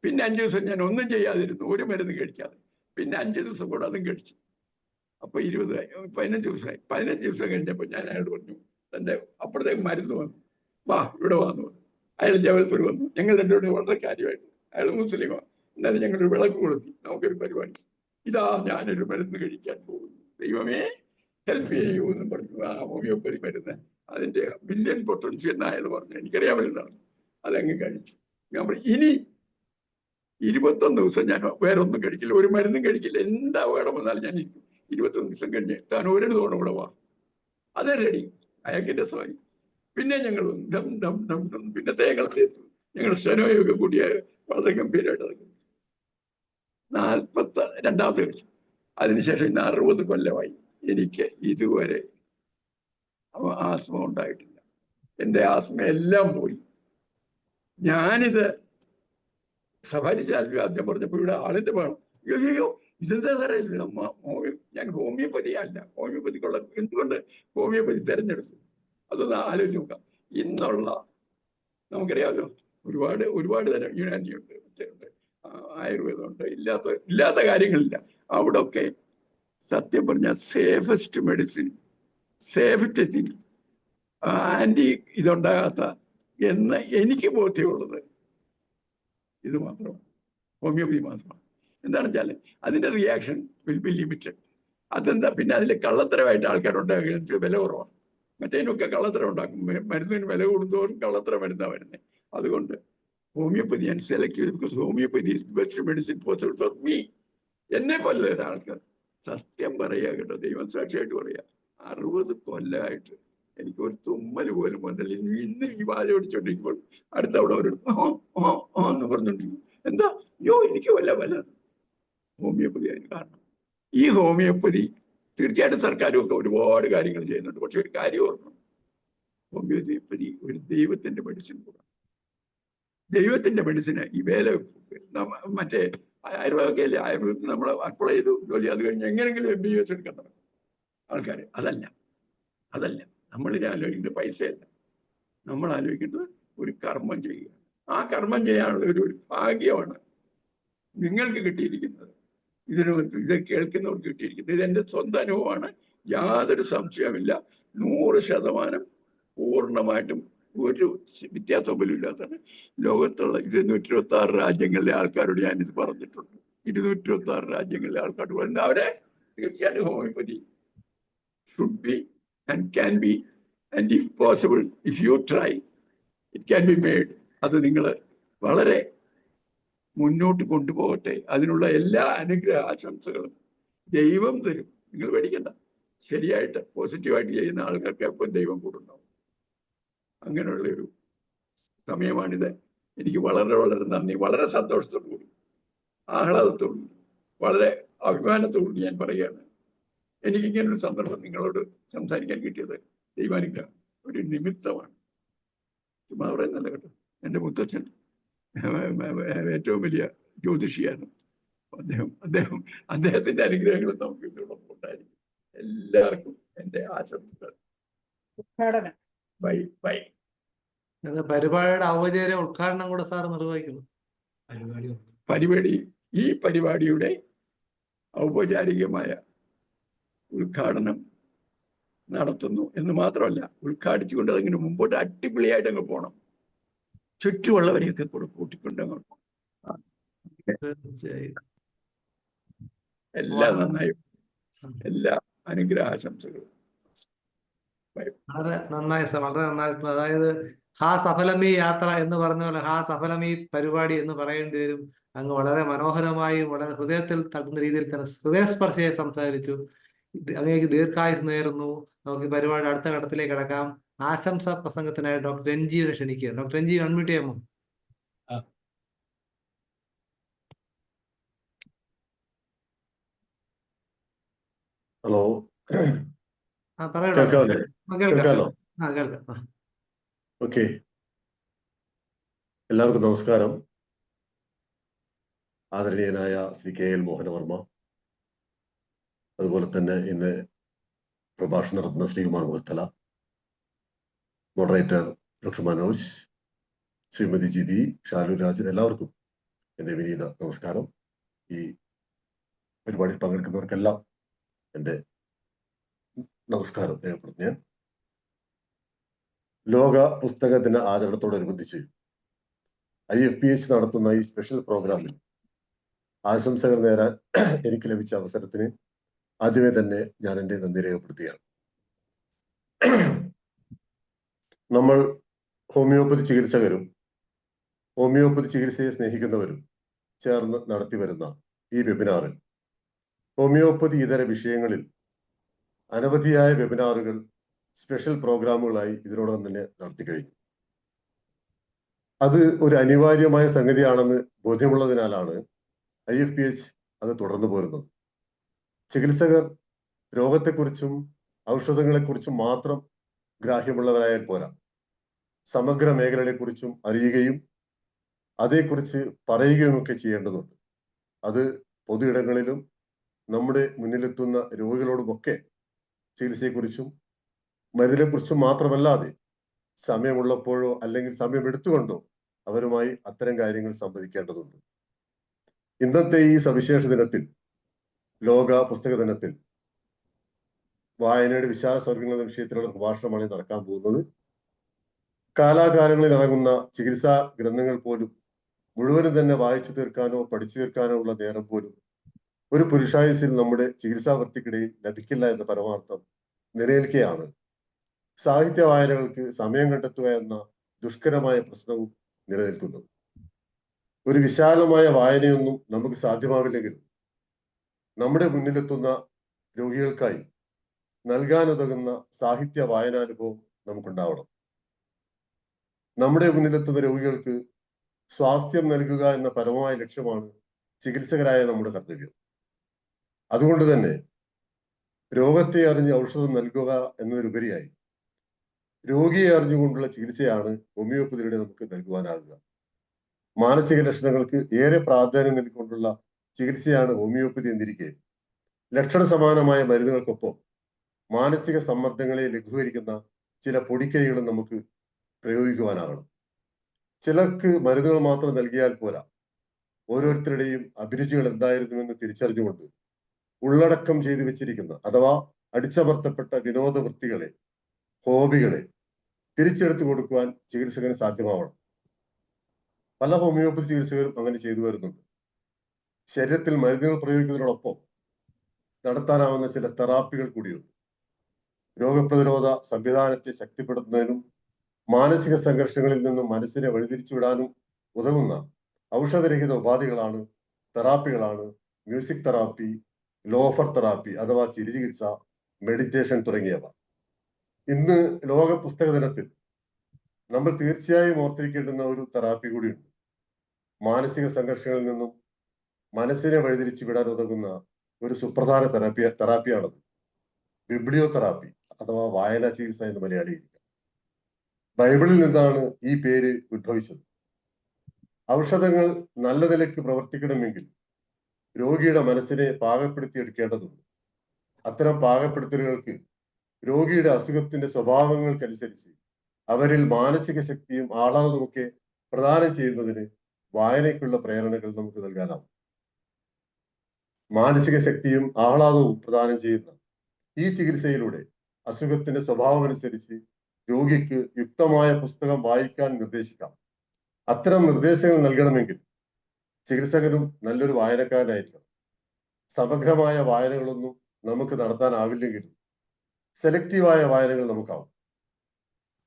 പിന്നെ 5 ദിവസം ഞാൻ ഒന്നും ചെയ്യാതിരുന്നു, ഒരു മരുന്ന് കഴിക്കാതെ. പിന്നെ 5 ദിവസം കൂടെ അതും കഴിച്ചു. അപ്പോൾ 15 ദിവസമായി. 15 ദിവസം കഴിഞ്ഞപ്പോൾ ഞാൻ അയാൾ പറഞ്ഞു, തൻ്റെ അപ്പുറത്തേക്ക് മരുന്ന് വന്നു, വാ ഇവിടെ വന്നു പറഞ്ഞു. അയാൾ ജബൽപൂർ വന്നു. ഞങ്ങൾ രണ്ടുപേരും വളരെ കാര്യമായിട്ട്, അയാൾ മുസ്ലിമാണ്, എന്നാലും ഞങ്ങളൊരു വിളക്ക് കൊളുത്തി, നമുക്കൊരു പരിപാടി. ഇതാ ഞാനൊരു മരുന്ന് കഴിക്കാൻ പോകുന്നു, ദൈവമേ ഹെൽപ്പ് ചെയ്യൂ എന്നും പറഞ്ഞു. ആ ഹോമിയോപ്പതി മരുന്ന്, അതിൻ്റെ മില്യൺ പൊട്ടൻസി എന്ന് അയാൾ പറഞ്ഞു. എനിക്കറിയാൻ മരുന്നാണ്. അതങ്ങ് കഴിച്ചു. ഞാൻ പറഞ്ഞു, ഇനി 21 ദിവസം ഞാൻ വേറെ ഒന്നും കഴിക്കില്ല, ഒരു മരുന്നും കഴിക്കില്ല, എന്താ വേണം വന്നാലും ഞാൻ ഇരിക്കും. 21 ദിവസം കഴിഞ്ഞ് താൻ ഒരു തവണ കൂടെ വാ. അതേ റെഡി. അയാൾക്ക് രസമായി. പിന്നെ ഞങ്ങൾ പിന്നത്തെ ഞങ്ങൾ സ്റ്റെനോയൊക്കെ കൂടിയ വളരെ ഗംഭീരമായിട്ട് അത് 42 കഴിച്ചു. അതിനുശേഷം ഇന്ന് 60 കൊല്ലമായി എനിക്ക് ഇതുവരെ ആസ്മ ഉണ്ടായിട്ടില്ല. എൻ്റെ ആസ്മ എല്ലാം പോയി. ഞാനിത് സഫാരി ആദ്യം പറഞ്ഞപ്പോൾ ഇവിടെ ആളിൻ്റെ വേണം, അയ്യോ ഇതെന്താ സാറേ, ഞാൻ ഹോമിയോപ്പതി അല്ല, ഹോമിയോപ്പതിക്കുള്ള എന്തുകൊണ്ട് ഹോമിയോപ്പതി തിരഞ്ഞെടുത്തു, അതൊന്ന് ആലോചിച്ച് നോക്കാം. ഇന്നുള്ള നമുക്കറിയാമല്ലോ, ഒരുപാട് തരം യുനാനിയുണ്ട്, മറ്റുണ്ട്, ആയുർവേദമുണ്ട്, ഇല്ലാത്ത കാര്യങ്ങളില്ല. അവിടെ ഒക്കെ സത്യം പറഞ്ഞാൽ safest medicine, safety thing, anti ഇതുണ്ടാകാത്ത എന്ന് എനിക്ക് ബോധ്യമുള്ളത് ഇത് മാത്രമാണ്, ഹോമിയോപ്പതി മാത്രമാണ്. എന്താണെന്ന് വെച്ചാൽ അതിൻ്റെ റിയാക്ഷൻ വിൽ ബി ലിമിറ്റഡ്. അതെന്താ, പിന്നെ അതിൽ കള്ളത്തരമായിട്ട് ആൾക്കാരുണ്ടാകുക വില കുറവാണ്. മറ്റേതിനൊക്കെ കള്ളത്തരം ഉണ്ടാക്കും, മരുന്നിന് വില കൂടുന്നതോറും കള്ളത്തരം മരുന്നാണ് വരുന്നത്. അതുകൊണ്ട് ഹോമിയോപ്പതി ഞാൻ സെലക്ട് ചെയ്തു, because homeopathy is best medicine possible for me. എന്നെ പോലെ ഒരാൾക്ക് സത്യം പറയുക കേട്ടോ, ദൈവം സാക്ഷിയായിട്ട് പറയുക, 60 കൊല്ലമായിട്ട് എനിക്കൊരു തുമ്മൽ പോലും വന്നില്ല. ഇന്ന് ഈ വാഴ ഓടിച്ചോണ്ടിരിക്കുമ്പോൾ അടുത്ത അവിടെ ഒരു എന്ന് പറഞ്ഞോണ്ടിരിക്കും. എന്താ, എനിക്ക് വല്ല ഹോമിയോപ്പതി അതിന് കാരണം. ഈ ഹോമിയോപ്പതി തീർച്ചയായിട്ടും സർക്കാരും ഒക്കെ ഒരുപാട് കാര്യങ്ങൾ ചെയ്യുന്നുണ്ട്. പക്ഷെ ഒരു കാര്യം ഓർക്കണം, ഹോമിയോപ്പതി ഒരു ദൈവത്തിന്റെ മെഡിസിൻ കൂടെ. ദൈവത്തിന്റെ മെഡിസിന് ഈ വേല മറ്റേ ആയുർവേദമൊക്കെ അല്ലേ, ആയുർവേദത്തിൽ നമ്മൾ അപ്ലൈ ചെയ്തു ജോലി, അത് കഴിഞ്ഞ് എങ്ങനെയെങ്കിലും MBBS എടുക്കാൻ തുടങ്ങും ആൾക്കാർ. അതല്ല നമ്മൾ ആലോചിക്കേണ്ടത് പൈസയല്ല, നമ്മൾ ആലോചിക്കേണ്ടത് ഒരു കർമ്മം ചെയ്യുക. ആ കർമ്മം ചെയ്യാനുള്ള ഒരു ഭാഗ്യമാണ് നിങ്ങൾക്ക് കിട്ടിയിരിക്കുന്നത്. ഇത് കേൾക്കുന്നവർക്ക് കിട്ടിയിരിക്കുന്നത്. ഇതെൻ്റെ സ്വന്തം അനുഭവമാണ്, യാതൊരു സംശയമില്ല. 100% പൂർണ്ണമായിട്ടും ഒരു വ്യത്യാസം പോലും ഇല്ലാത്തതാണ്. ലോകത്തുള്ള 226 രാജ്യങ്ങളിലെ ആൾക്കാരോട് ഞാനിത് പറഞ്ഞിട്ടുണ്ട്. 226 രാജ്യങ്ങളിലെ ആൾക്കാരോട് പറയുന്നത് അവരെ തീർച്ചയായിട്ടും homeopathy should be and can be, and if possible, if you try, it can be made. അത് നിങ്ങൾ വളരെ മുന്നോട്ട് കൊണ്ടുപോകട്ടെ. അതിനുള്ള എല്ലാ അനുഗ്രഹ ആശംസകളും ദൈവം തരും. നിങ്ങൾ പേടിക്കണ്ട. ശരിയായിട്ട് പോസിറ്റീവായിട്ട് ചെയ്യുന്ന ആൾക്കാർക്ക് എപ്പോൾ ദൈവം കൂടുണ്ടാവും. അങ്ങനെയുള്ളൊരു സമയമാണിത്. എനിക്ക് വളരെ വളരെ നന്ദി, വളരെ സന്തോഷത്തോടു കൂടി, ആഹ്ലാദത്തോടു കൂടി, വളരെ അഭിമാനത്തോടു കൂടി ഞാൻ പറയുകയാണ്, എനിക്കിങ്ങനൊരു സന്ദർഭം നിങ്ങളോട് സംസാരിക്കാൻ കിട്ടിയത് ദൈവാനുഗ്രഹം, ഒരു നിമിത്തമാണ്. ചുമ്മാ പറയുന്നല്ല കേട്ടോ. എൻ്റെ മുത്തച്ഛൻ ഏറ്റവും വലിയ ജ്യോതിഷിയാണ്. അദ്ദേഹത്തിൻ്റെ അനുഗ്രഹങ്ങളും നമുക്ക് ഇതിനോടൊപ്പം ഉണ്ടായിരിക്കും. എല്ലാവർക്കും എൻ്റെ ആശംസകൾ. Bye bye. പരിപാടിയുടെ ഔപചാരിക ഉദ്ഘാടനം കൂടെ സാർ നിർവഹിക്കുന്നു. ഈ പരിപാടിയുടെ ഔപചാരികമായ ഉദ്ഘാടനം നടത്തുന്നു എന്ന് മാത്രമല്ല, ഉദ്ഘാടിച്ചുകൊണ്ട് അതിങ്ങനെ മുമ്പോട്ട് അടിപൊളിയായിട്ട് അങ്ങ് പോകണം. ചുറ്റുമുള്ളവരെയൊക്കെ കൂടെ കൂട്ടിക്കൊണ്ട് അങ്ങോട്ട് പോകണം. എല്ലാ നന്നായി, എല്ലാ അനുഗ്രഹാശംസകളും. വളരെ നന്നായി സാർ, വളരെ നന്നായിട്ടുണ്ട്. അതായത് ഹാ സഫലമീ യാത്ര എന്ന് പറഞ്ഞ പോലെ ഹാ സഫലമീ പരിപാടി എന്ന് പറയേണ്ടി വരും. അങ്ങ് വളരെ മനോഹരമായും വളരെ ഹൃദയത്തിൽ തട്ടുന്ന രീതിയിൽ തന്നെ ഹൃദയസ്പർശിയായി സംസാരിച്ചു. അങ്ങേക്ക് ദീർഘായുസ് നേരുന്നു. നമുക്ക് ഈ പരിപാടി അടുത്ത ഘട്ടത്തിലേക്ക് കിടക്കാം. ആശംസാ പ്രസംഗത്തിനായി ഡോക്ടർ രഞ്ജിയെ ക്ഷണിക്കുക. ഡോക്ടർ രഞ്ജി, അൺമ്യൂട്ട് ചെയ്യാമോ? ഹലോ, പറയൂ. കേൾക്കാലോ? കേൾക്കാം. ഓക്കെ, എല്ലാവർക്കും നമസ്കാരം. ആദരണീയനായ ശ്രീ KL മോഹനവർമ്മ, അതുപോലെ തന്നെ ഇന്ന് പ്രഭാഷണം നടത്തുന്ന ശ്രീകുമാർ മുഖത്തല, മോഡറേറ്റർ ഡോക്ടർ മനോജ്, ശ്രീമതി ജിതി, ഷാലു രാജൻ, എല്ലാവർക്കും എൻ്റെ വിനീത നമസ്കാരം. ഈ പരിപാടിയിൽ പങ്കെടുക്കുന്നവർക്കെല്ലാം എൻ്റെ നമസ്കാരം രേഖപ്പെടുത്തുന്നു. ലോക പുസ്തക ദിന ആചരണത്തോടനുബന്ധിച്ച് IFPH നടത്തുന്ന ഈ സ്പെഷ്യൽ പ്രോഗ്രാമിൽ ആശംസകൾ നേരാൻ എനിക്ക് ലഭിച്ച അവസരത്തിന് ആദ്യമേ തന്നെ ഞാൻ എൻ്റെ നന്ദി രേഖപ്പെടുത്തുകയാണ്. നമ്മൾ ഹോമിയോപ്പതി ചികിത്സകരും ഹോമിയോപ്പതി ചികിത്സയെ സ്നേഹിക്കുന്നവരും ചേർന്ന് നടത്തി വരുന്ന ഈ വെബിനാറിൽ ഹോമിയോപ്പതി ഇതര വിഷയങ്ങളിൽ അനവധിയായ വെബിനാറുകൾ, സ്പെഷ്യൽ പ്രോഗ്രാമുകളായി ഇതിനോടകം തന്നെ നടത്തി കഴിഞ്ഞു. അത് ഒരു അനിവാര്യമായ സംഗതിയാണെന്ന് ബോധ്യമുള്ളതിനാലാണ് IFPH അത് തുടർന്നു പോരുന്നത്. ചികിത്സകർ രോഗത്തെക്കുറിച്ചും ഔഷധങ്ങളെക്കുറിച്ചും മാത്രം ഗ്രാഹ്യമുള്ളവരായാൽ പോരാ, സമഗ്ര മേഖലകളെക്കുറിച്ചും അറിയുകയും അതേക്കുറിച്ച് പറയുകയുമൊക്കെ ചെയ്യേണ്ടതുണ്ട്. അത് പൊതു ഇടങ്ങളിലും നമ്മുടെ മുന്നിലെത്തുന്ന രോഗികളോടുമൊക്കെ ചികിത്സയെക്കുറിച്ചും മരുന്നിനെക്കുറിച്ചും മാത്രമല്ലാതെ സമയമുള്ളപ്പോഴോ അല്ലെങ്കിൽ സമയമെടുത്തുകൊണ്ടോ അവരുമായി അത്തരം കാര്യങ്ങൾ സംവദിക്കേണ്ടതുണ്ട്. ഇന്നത്തെ ഈ സവിശേഷ ദിനത്തിൽ, ലോക പുസ്തക ദിനത്തിൽ, വായനയുടെ വിശാല സ്വർഗങ്ങൾ എന്ന വിഷയത്തിലുള്ള പ്രഭാഷണമാണ് നടക്കാൻ പോകുന്നത്. കാലാകാലങ്ങളിൽ ഇറങ്ങുന്ന ചികിത്സാ ഗ്രന്ഥങ്ങൾ പോലും മുഴുവനും തന്നെ വായിച്ചു തീർക്കാനോ പഠിച്ചു തീർക്കാനോ ഉള്ള നേരം പോലും ഒരു പുരുഷായുസിൽ നമ്മുടെ ചികിത്സാ വൃത്തിക്കിടയിൽ ലഭിക്കില്ല എന്ന പരമാർത്ഥം നിലനിൽക്കെയാണ് സാഹിത്യ വായനകൾക്ക് സമയം കണ്ടെത്തുക എന്ന ദുഷ്കരമായ പ്രശ്നവും നിലനിൽക്കുന്നത്. ഒരു വിശാലമായ വായനയൊന്നും നമുക്ക് സാധ്യമാവില്ലെങ്കിലും നമ്മുടെ മുന്നിലെത്തുന്ന രോഗികൾക്കായി നൽകാനുതകുന്ന സാഹിത്യ വായനാനുഭവം നമുക്കുണ്ടാവണം. നമ്മുടെ മുന്നിലെത്തുന്ന രോഗികൾക്ക് സ്വാസ്ഥ്യം നൽകുക എന്ന പരമമായ ലക്ഷ്യമാണ് ചികിത്സകരായ നമ്മുടെ കർത്തവ്യം. അതുകൊണ്ട് തന്നെ രോഗത്തെ അറിഞ്ഞ് ഔഷധം നൽകുക എന്നതിലുപരിയായി രോഗിയെ അറിഞ്ഞുകൊണ്ടുള്ള ചികിത്സയാണ് ഹോമിയോപ്പതിയുടെ നമുക്ക് നൽകുവാനാകുക. മാനസിക ലക്ഷണങ്ങൾക്ക് ഏറെ പ്രാധാന്യം നൽകിക്കൊണ്ടുള്ള ചികിത്സയാണ് ഹോമിയോപ്പതി എന്നിരിക്കെ, ലക്ഷണ സമാനമായ മരുന്നുകൾക്കൊപ്പം മാനസിക സമ്മർദ്ദങ്ങളെ ലഘൂകരിക്കുന്ന ചില പൊടിക്കൈകളും നമുക്ക് പ്രയോഗിക്കുവാനാകണം. ചിലർക്ക് മരുന്നുകൾ മാത്രം നൽകിയാൽ പോരാ, ഓരോരുത്തരുടെയും അഭിരുചികൾ എന്തായിരുന്നുവെന്ന് തിരിച്ചറിഞ്ഞുകൊണ്ട് ഉള്ളടക്കം ചെയ്തു വെച്ചിരിക്കുന്ന അഥവാ അടിച്ചമർത്തപ്പെട്ട വിനോദ വൃത്തികളെ, ഹോബികളെ തിരിച്ചെടുത്തു കൊടുക്കുവാൻ ചികിത്സകന് സാധ്യമാവണം. പല ഹോമിയോപ്പതി ചികിത്സകരും അങ്ങനെ ചെയ്തു വരുന്നുണ്ട്. ശരീരത്തിൽ മരുന്നുകൾ പ്രയോഗിക്കുന്നതിനോടൊപ്പം നടത്താനാവുന്ന ചില തെറാപ്പികൾ കൂടിയുണ്ട്. രോഗപ്രതിരോധ സംവിധാനത്തെ ശക്തിപ്പെടുത്തുന്നതിനും മാനസിക സംഘർഷങ്ങളിൽ നിന്നും മനസ്സിനെ വഴിതിരിച്ചുവിടാനും ഉതകുന്ന ഔഷധരഹിത ഉപാധികളാണ്, തെറാപ്പികളാണ് മ്യൂസിക് തെറാപ്പി, ലോഫർ തെറാപ്പി അഥവാ ചിരിചികിത്സ, മെഡിറ്റേഷൻ തുടങ്ങിയവ. ഇന്ന് ലോക പുസ്തക ദിനത്തിൽ നമ്മൾ തീർച്ചയായും ഓർത്തിരിക്കേണ്ടുന്ന ഒരു തെറാപ്പി കൂടിയുണ്ട്. മാനസിക സംഘർഷങ്ങളിൽ നിന്നും മനസ്സിനെ വഴിതിരിച്ചു വിടാൻ ഉതകുന്ന ഒരു സുപ്രധാന തെറാപ്പിയാണത്. ബിബ്ലിയോ തെറാപ്പി അഥവാ വായനാ ചികിത്സ എന്ന് മലയാളിയിരിക്കാം. ബൈബിളിൽ നിന്നാണ് ഈ പേര് ഉദ്ഭവിച്ചത്. ഔഷധങ്ങൾ നല്ല നിലയ്ക്ക് പ്രവർത്തിക്കണമെങ്കിൽ രോഗിയുടെ മനസ്സിനെ പാകപ്പെടുത്തിയെടുക്കേണ്ടതുണ്ട്. അത്തരം പാകപ്പെടുത്തലുകൾക്ക് രോഗിയുടെ അസുഖത്തിന്റെ സ്വഭാവങ്ങൾക്കനുസരിച്ച് അവരിൽ മാനസിക ശക്തിയും ആഹ്ലാദവുമൊക്കെ പ്രദാനം ചെയ്യുന്നതിന് വായനയ്ക്കുള്ള പ്രേരണകൾ നമുക്ക് നൽകാനാവും. മാനസിക ശക്തിയും ആഹ്ലാദവും പ്രദാനം ചെയ്യുന്ന ഈ ചികിത്സയിലൂടെ അസുഖത്തിന്റെ സ്വഭാവമനുസരിച്ച് രോഗിക്ക് യുക്തമായ പുസ്തകം വായിക്കാൻ നിർദ്ദേശിക്കാം. അത്തരം നിർദ്ദേശങ്ങൾ നൽകണമെങ്കിൽ ചികിത്സകനും നല്ലൊരു വായനക്കാരനായിരിക്കണം. സമഗ്രമായ വായനകളൊന്നും നമുക്ക് നടത്താനാവില്ലെങ്കിലും സെലക്റ്റീവായ വായനകൾ നമുക്കാവും.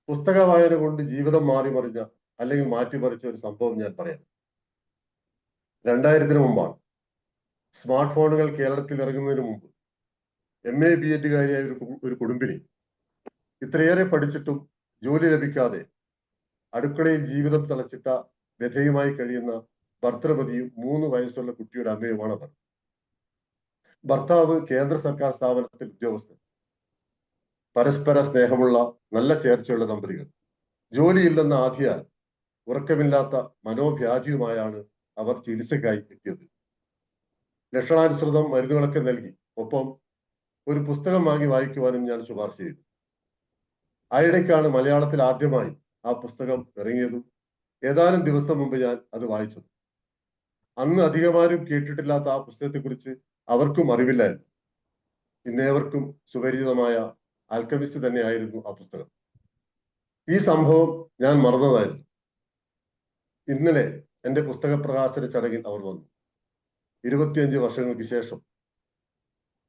പുസ്തക വായന കൊണ്ട് ജീവിതം മാറിമറിഞ്ഞ അല്ലെങ്കിൽ മാറ്റിമറിച്ച ഒരു സംഭവം ഞാൻ പറയാം. 2000-ന് മുമ്പാണ്. സ്മാർട്ട് ഫോണുകൾ കേരളത്തിൽ ഇറങ്ങുന്നതിന് മുമ്പ് MA BEd കാരിയായ ഒരു കുടുംബിനി ഇത്രയേറെ പഠിച്ചിട്ടും ജോലി ലഭിക്കാതെ അടുക്കളയിൽ ജീവിതം തളച്ചിട്ട വ്യഥയുമായി കഴിയുന്ന ഭർത്തൃപതിയും 3 വയസ്സുള്ള കുട്ടിയുടെ അമ്മയുമാണ് അവർ. ഭർത്താവ് കേന്ദ്ര സർക്കാർ സ്ഥാപനത്തിൽ ഉദ്യോഗസ്ഥൻ. പരസ്പര സ്നേഹമുള്ള നല്ല ചേർച്ചയുള്ള ദമ്പതികൾ. ജോലിയില്ലെന്ന ആധിയാൽ ഉറക്കമില്ലാത്ത മനോവ്യാധിയുമായാണ് അവർ ചികിത്സയ്ക്കായി എത്തിയത്. ലക്ഷണാനുസൃതം മരുന്നുകളൊക്കെ നൽകി. ഒപ്പം ഒരു പുസ്തകം വാങ്ങി വായിക്കുവാനും ഞാൻ ശുപാർശ ചെയ്തു. ആയിടയ്ക്കാണ് മലയാളത്തിൽ ആദ്യമായി ആ പുസ്തകം ഇറങ്ങിയതും ഏതാനും ദിവസം മുമ്പ് ഞാൻ അത് വായിച്ചത്. അന്ന് അധികമാരും കേട്ടിട്ടില്ലാത്ത ആ പുസ്തകത്തെക്കുറിച്ച് അവർക്കും അറിവില്ലായിരുന്നു. ഇന്നേവർക്കും സുപരിചിതമായ ആൽക്കമിസ്റ്റ് തന്നെയായിരുന്നു ആ പുസ്തകം. ഈ സംഭവം ഞാൻ മറന്നതായിരുന്നു. ഇന്നലെ എന്റെ പുസ്തക പ്രകാശന ചടങ്ങിൽ അവർ വന്നു. 25 വർഷങ്ങൾക്ക് ശേഷം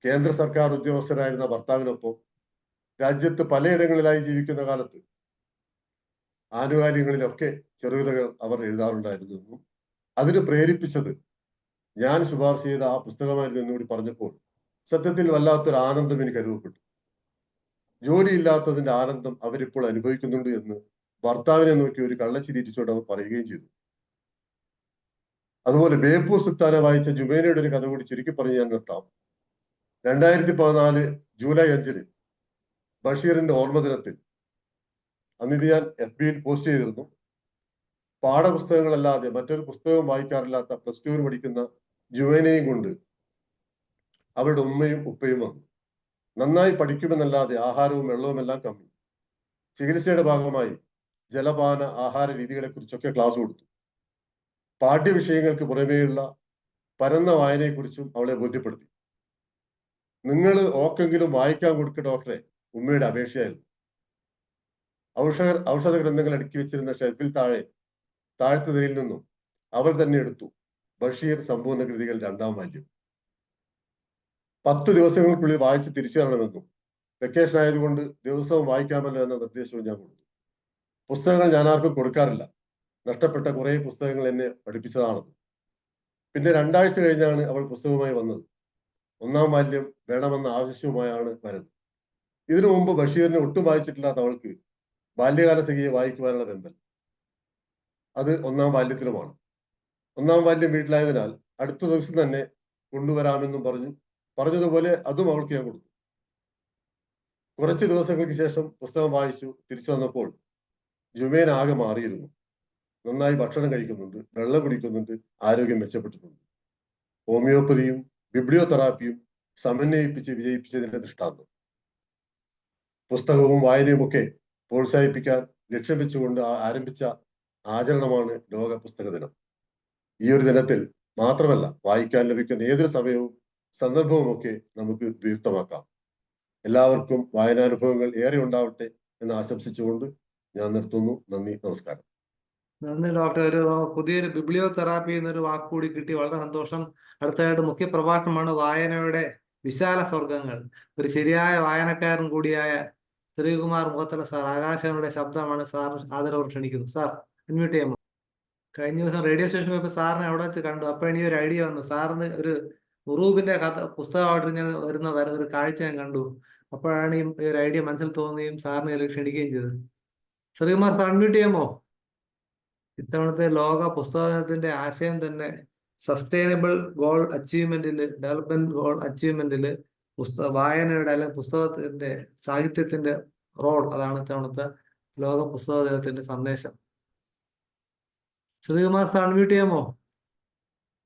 കേന്ദ്ര സർക്കാർ ഉദ്യോഗസ്ഥരായിരുന്ന ഭർത്താവിനൊപ്പം രാജ്യത്ത് പലയിടങ്ങളിലായി ജീവിക്കുന്ന കാലത്ത് ആനുകാലികങ്ങളിലൊക്കെ ചെറുകഥകൾ അവർ എഴുതാറുണ്ടായിരുന്നു. അതിന് പ്രേരിപ്പിച്ചത് ഞാൻ ശുപാർശ ചെയ്ത ആ പുസ്തകമായിരുന്നു എന്നുകൂടി പറഞ്ഞപ്പോൾ സത്യത്തിൽ വല്ലാത്തൊരു ആനന്ദം എനിക്ക് അനുഭവപ്പെട്ടു. ജോലിയില്ലാത്തതിന്റെ ആനന്ദം അവരിപ്പോൾ അനുഭവിക്കുന്നുണ്ട് എന്ന് ഭർത്താവിനെ നോക്കി ഒരു കള്ളച്ചിരിച്ചുകൊണ്ട് അവർ പറയുകയും ചെയ്തു. അതുപോലെ ബേപ്പൂർ സുൽത്താനെ വായിച്ച ജുമേനയുടെ ഒരു കഥ കൂടി ചുരുക്കി പറഞ്ഞ് ഞാൻ നിർത്താം. 2014 ജൂലൈ 5-ന് ബഷീറിന്റെ ഓർമ്മ ദിനത്തിൽ അന്നിത് ഞാൻ FB-യിൽ പോസ്റ്റ് ചെയ്തിരുന്നു. പാഠപുസ്തകങ്ങളല്ലാതെ മറ്റൊരു പുസ്തകവും വായിക്കാറില്ലാത്ത +2 പഠിക്കുന്ന ജുമേനയും കൊണ്ട് അവരുടെ ഉമ്മയും ഉപ്പയും വന്നു. നന്നായി പഠിക്കുമെന്നല്ലാതെ ആഹാരവും വെള്ളവും എല്ലാം കമ്മി. ചികിത്സയുടെ ഭാഗമായി ജലപാന ആഹാര രീതികളെ കുറിച്ചൊക്കെ ക്ലാസ് കൊടുത്തു. പാഠ്യവിഷയങ്ങൾക്ക് പുറമേയുള്ള പരന്ന വായനയെക്കുറിച്ചും അവളെ ബോധ്യപ്പെടുത്തി. നിങ്ങൾ ഓക്കെങ്കിലും വായിക്കാൻ കൊടുക്കുക ഡോക്ടറെ, ഉമ്മയുടെ അപേക്ഷയായിരുന്നു. ഔഷധ ഗ്രന്ഥങ്ങൾ അടുക്കി വെച്ചിരുന്ന ഷെൽഫിൽ താഴത്തെ നിലയിൽ നിന്നും അവൾ തന്നെ എടുത്തു ബഷീർ സമ്പൂർണ്ണ കൃതികൾ 2-ാം വാല്യം. 10 ദിവസങ്ങൾക്കുള്ളിൽ വായിച്ച് തിരിച്ചു തരണമെന്നും വെക്കേഷൻ ആയതുകൊണ്ട് ദിവസവും വായിക്കാമല്ലോ എന്ന നിർദ്ദേശവും ഞാൻ കൊടുത്തു. പുസ്തകങ്ങൾ ഞാൻ ആർക്കും കൊടുക്കാറില്ല. നഷ്ടപ്പെട്ട കുറെ പുസ്തകങ്ങൾ എന്നെ പഠിപ്പിച്ചതാണത്. പിന്നെ 2 ആഴ്ച കഴിഞ്ഞാണ് അവൾ പുസ്തകവുമായി വന്നത്. 1-ാം വാല്യം വേണമെന്ന ആവശ്യവുമായാണ് വരുന്നത്. ഇതിനു മുമ്പ് ബഷീറിനെ ഒട്ടും വായിച്ചിട്ടില്ലാത്ത അവൾക്ക് ബാല്യകാല സഖിയെ വായിക്കുവാനുള്ള വെമ്പൽ. അത് 1-ാം വാല്യത്തിലുമാണ്. 1-ാം വാല്യം വീട്ടിലായതിനാൽ അടുത്ത ദിവസം തന്നെ കൊണ്ടുവരാമെന്നും പറഞ്ഞതുപോലെ അതും അവൾക്ക് ഞാൻ കൊടുത്തു. കുറച്ച് ദിവസങ്ങൾക്ക് ശേഷം പുസ്തകം വായിച്ചു തിരിച്ചു വന്നപ്പോൾ ജുമേൻ ആകെ മാറിയിരുന്നു. നന്നായി ഭക്ഷണം കഴിക്കുന്നുണ്ട്, വെള്ളം കുടിക്കുന്നുണ്ട്, ആരോഗ്യം മെച്ചപ്പെട്ടിട്ടുണ്ട്. ഹോമിയോപ്പതിയും ബിബ്ലിയോ തെറാപ്പിയും സമന്വയിപ്പിച്ച് വിജയിപ്പിച്ചതിന്റെ ദൃഷ്ടാന്തം. പുസ്തകവും വായനയും ഒക്കെ പ്രോത്സാഹിപ്പിക്കാൻ ലക്ഷ്യം വെച്ചുകൊണ്ട് ആരംഭിച്ച ആചരണമാണ് ലോക പുസ്തക ദിനം. ഈ ഒരു ദിനത്തിൽ മാത്രമല്ല, വായിക്കാൻ ലഭിക്കുന്ന ഏതൊരു സമയവും സന്ദർഭവുമൊക്കെ നമുക്ക് ഉപയുക്തമാക്കാം. എല്ലാവർക്കും വായനാനുഭവങ്ങൾ ഏറെ ഉണ്ടാവട്ടെ എന്ന് ആശംസിച്ചുകൊണ്ട് ഞാൻ നിർത്തുന്നു. നന്ദി, നമസ്കാരം. നന്ദി ഡോക്ടർ. ഒരു പുതിയൊരു ബിബ്ലിയോ തെറാപ്പി എന്നൊരു വാക്ക് കൂടി കിട്ടി, വളരെ സന്തോഷം. അടുത്തതായിട്ട് മുഖ്യ പ്രഭാഷണമാണ് വായനയുടെ വിശാല സ്വർഗങ്ങൾ. ഒരു ശരിയായ വായനക്കാരൻ കൂടിയായ ശ്രീകുമാർ മുഖത്തല സാർ, ആകാശവാണിയുടെ ശബ്ദമാണ്. സാർ ആദരവ് ക്ഷണിക്കുന്നു. സാർ അൺമ്യൂട്ട് ചെയ്യാമോ? കഴിഞ്ഞ ദിവസം റേഡിയോ സ്റ്റേഷൻ പോയപ്പോൾ സാറിനെ അവിടെ വെച്ച് കണ്ടു. അപ്പൊ എനിക്ക് ഒരു ഐഡിയ വന്നു. സാറിന് ഒരു ഉറൂബിന്റെ കഥ പുസ്തകമായിട്ട് ഞാൻ വരുന്ന ഒരു കാഴ്ച ഞാൻ കണ്ടു. അപ്പോഴാണ് ഈ ഒരു ഐഡിയ മനസ്സിൽ തോന്നുകയും സാറിനെ ഇതിൽ ക്ഷണിക്കുകയും ചെയ്തത്. ശ്രീകുമാർ സാർ അൺമ്യൂട്ട് ചെയ്യാമോ? ഇത്തവണത്തെ ലോക പുസ്തക ദിനത്തിന്റെ ആശയം തന്നെ സസ്റ്റൈനബിൾ ഗോൾ അച്ചീവ്മെന്റില്, ഡെവലപ്മെന്റ് ഗോൾ അച്ചീവ്മെന്റില് വായനയുടെ അല്ലെങ്കിൽ പുസ്തകത്തിന്റെ സാഹിത്യത്തിന്റെ റോൾ, അതാണ് ഇത്തവണത്തെ ലോക പുസ്തക ദിനത്തിന്റെ സന്ദേശം. ശ്രീകുമാർ സാർ അൺമ്യൂട്ട് ചെയ്യാമോ?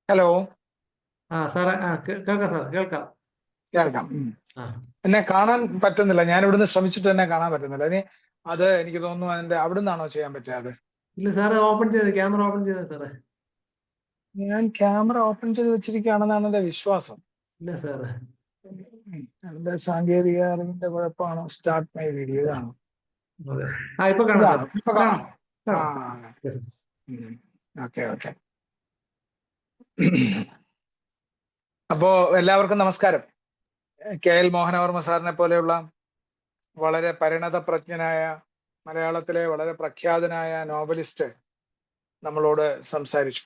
ഹലോ. സാറേ കേൾക്കാം സാർ, കേൾക്കാം. കേൾക്കാം. ആ. എന്നെ കാണാൻ പറ്റുന്നില്ല. ഞാൻ ഇവിടുന്ന് ശ്രമിച്ചിട്ട് എന്നെ കാണാൻ പറ്റുന്നില്ല. ഇനി അത് എനിക്ക് തോന്നുന്നു അതിന്റെ അവിടുന്നാണോ ചെയ്യാൻ പറ്റാതെ? ഇല്ല സാറേ, ഓപ്പൺ ചെയ്തത്, ക്യാമറ ഓപ്പൺ ചെയ്തത് സാറേ. ഞാൻ ക്യാമറ ഓപ്പൺ ചെയ്ത് വെച്ചിരിക്കുകയാണെന്നാണ് എന്റെ വിശ്വാസം. ഇല്ല സാറേ, എന്റെ സാങ്കേതിക അറിവിന്റെ കുഴപ്പമാണോ? സ്റ്റാർട്ട് മൈ വീഡിയോ ഇതാണോ? അതെ. ഇപ്പൊ കാണാം സാർ. ഇപ്പൊ കാണാം. Yes, sir. Okay okay. അപ്പോ എല്ലാവർക്കും നമസ്കാരം. KL മോഹനവർമ്മ സാറിനെ പോലെയുള്ള വളരെ പരിണതപ്രജ്ഞനായ മലയാളത്തിലെ വളരെ പ്രഖ്യാതനായ നോവലിസ്റ്റ് നമ്മളോട് സംസാരിച്ചു.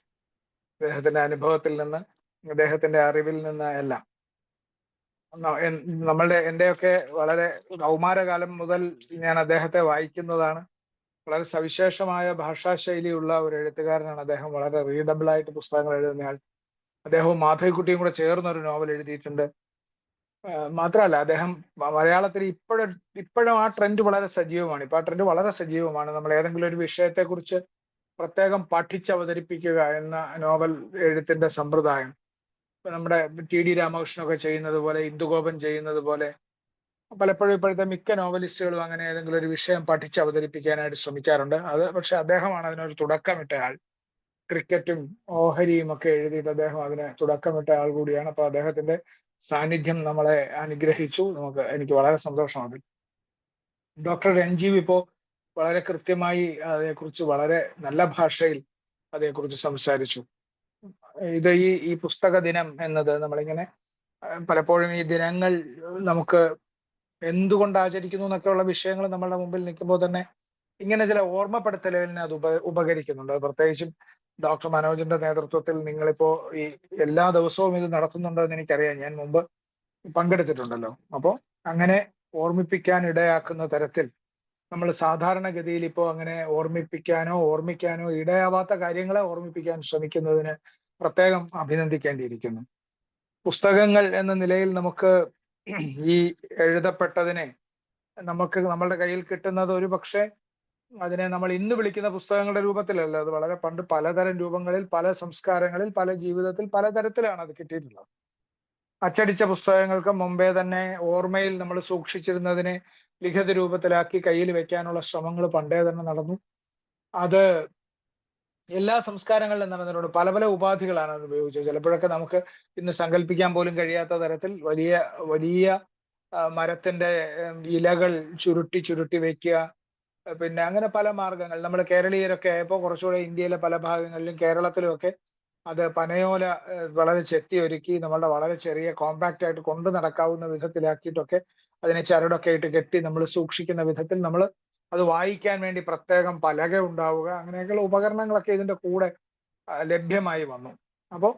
അദ്ദേഹത്തിന്റെ അനുഭവത്തിൽ നിന്ന്, അദ്ദേഹത്തിന്റെ അറിവിൽ നിന്ന് എല്ലാം. എന്റെയൊക്കെ വളരെ കൗമാരകാലം മുതൽ ഞാൻ അദ്ദേഹത്തെ വായിക്കുന്നതാണ്. വളരെ സവിശേഷമായ ഭാഷാശൈലിയുള്ള ഒരു എഴുത്തുകാരനാണ് അദ്ദേഹം. വളരെ റീഡബിൾ ആയിട്ട് പുസ്തകങ്ങൾ എഴുതുന്നയാൾ. അദ്ദേഹവും മാധവിക്കുട്ടിയും കൂടെ ചേർന്ന് ഒരു നോവൽ എഴുതിയിട്ടുണ്ട്. മാത്രമല്ല അദ്ദേഹം മലയാളത്തിൽ ഇപ്പോഴും ആ ട്രെൻഡ് വളരെ സജീവമാണ്. ഇപ്പൊ ആ ട്രെൻഡ് വളരെ സജീവമാണ്. നമ്മൾ ഏതെങ്കിലും ഒരു വിഷയത്തെക്കുറിച്ച് പ്രത്യേകം പഠിച്ചവതരിപ്പിക്കുക എന്ന നോവൽ എഴുത്തിന്റെ സമ്പ്രദായം ഇപ്പൊ നമ്മുടെ TD രാമകൃഷ്ണനൊക്കെ ചെയ്യുന്നത് പോലെ, ഇന്ദുഗോപൻ ചെയ്യുന്നത് പോലെ പലപ്പോഴും ഇപ്പോഴത്തെ മിക്ക നോവലിസ്റ്റുകളും അങ്ങനെ ഏതെങ്കിലും ഒരു വിഷയം പഠിച്ച് അവതരിപ്പിക്കാനായിട്ട് ശ്രമിക്കാറുണ്ട്. അത് പക്ഷെ അദ്ദേഹമാണ് അതിനൊരു തുടക്കമിട്ട ആൾ. ക്രിക്കറ്റും ഓഹരിയും ഒക്കെ എഴുതിയിട്ട് അദ്ദേഹം അതിന് തുടക്കമിട്ട ആൾ കൂടിയാണ്. അപ്പൊ അദ്ദേഹത്തിന്റെ സാന്നിധ്യം നമ്മളെ അനുഗ്രഹിച്ചു. എനിക്ക് വളരെ സന്തോഷമാണ്. ഡോക്ടർ രഞ്ജീവ് ഇപ്പോ വളരെ കൃത്യമായി അതേക്കുറിച്ച് വളരെ നല്ല ഭാഷയിൽ അതേക്കുറിച്ച് സംസാരിച്ചു. ഇത് ഈ പുസ്തക ദിനം എന്നത് നമ്മളിങ്ങനെ പലപ്പോഴും ഈ ദിനങ്ങൾ നമുക്ക് എന്തുകൊണ്ട് ആചരിക്കുന്നു എന്നൊക്കെയുള്ള വിഷയങ്ങൾ നമ്മളുടെ മുമ്പിൽ നിൽക്കുമ്പോൾ തന്നെ ഇങ്ങനെ ചില ഓർമ്മപ്പെടുത്തലുകളിന് അത് ഉപകരിക്കുന്നുണ്ട്. പ്രത്യേകിച്ചും ഡോക്ടർ മനോജിന്റെ നേതൃത്വത്തിൽ നിങ്ങളിപ്പോ ഈ എല്ലാ ദിവസവും ഇത് നടത്തുന്നുണ്ടോ എന്ന് എനിക്കറിയാം. ഞാൻ മുമ്പ് പങ്കെടുത്തിട്ടുണ്ടല്ലോ. അപ്പോൾ അങ്ങനെ ഓർമ്മിപ്പിക്കാൻ ഇടയാക്കുന്ന തരത്തിൽ നമ്മൾ സാധാരണഗതിയിൽ ഇപ്പോൾ അങ്ങനെ ഓർമ്മിക്കാനോ ഇടയാവാത്ത കാര്യങ്ങളെ ഓർമ്മിപ്പിക്കാൻ ശ്രമിക്കുന്നതിന് പ്രത്യേകം അഭിനന്ദിക്കേണ്ടിയിരിക്കുന്നു. പുസ്തകങ്ങൾ എന്ന നിലയിൽ നമുക്ക് ഈ എഴുതപ്പെട്ടതിനെ നമ്മളുടെ കയ്യിൽ കിട്ടുന്നത് ഒരു പക്ഷേ അതിനെ നമ്മൾ ഇന്ന് വിളിക്കുന്ന പുസ്തകങ്ങളുടെ രൂപത്തിലല്ല. അത് വളരെ പണ്ട് പലതരം രൂപങ്ങളിൽ, പല സംസ്കാരങ്ങളിൽ, പല ജീവിതത്തിൽ പലതരത്തിലാണ് അത് കിട്ടിയിട്ടുള്ളത്. അച്ചടിച്ച പുസ്തകങ്ങൾക്ക് മുമ്പേ തന്നെ ഓർമ്മയിൽ നമ്മൾ സൂക്ഷിച്ചിരുന്നതിനെ ലിഖിത രൂപത്തിലാക്കി കയ്യിൽ വെക്കാനുള്ള ശ്രമങ്ങൾ പണ്ടേ തന്നെ നടന്നു. അത് എല്ലാ സംസ്കാരങ്ങളിലും നടന്നിട്ടുണ്ട്. പല പല ഉപാധികളാണ് അത് ഉപയോഗിച്ചത്. ചിലപ്പോഴൊക്കെ നമുക്ക് ഇന്ന് സങ്കല്പിക്കാൻ പോലും കഴിയാത്ത തരത്തിൽ വലിയ വലിയ മരത്തിന്റെ ഇലകൾ ചുരുട്ടി വെക്കുക, പിന്നെ അങ്ങനെ പല മാർഗങ്ങൾ. നമ്മൾ കേരളീയരൊക്കെ ആയപ്പോൾ കുറച്ചുകൂടെ ഇന്ത്യയിലെ പല ഭാഗങ്ങളിലും കേരളത്തിലും ഒക്കെ അത് പനയോല വളരെ ചെത്തി ഒരുക്കി നമ്മളുടെ വളരെ ചെറിയ കോമ്പാക്റ്റ് ആയിട്ട് കൊണ്ടു നടക്കാവുന്ന വിധത്തിലാക്കിയിട്ടൊക്കെ അതിനെ ചരടൊക്കെ ഇട്ട് കെട്ടി നമ്മൾ സൂക്ഷിക്കുന്ന വിധത്തിൽ നമ്മൾ അത് വായിക്കാൻ വേണ്ടി പ്രത്യേകം പലക ഉണ്ടാവുക, അങ്ങനെയൊക്കെയുള്ള ഉപകരണങ്ങളൊക്കെ ഇതിന്റെ കൂടെ ലഭ്യമായി വന്നു. അപ്പോൾ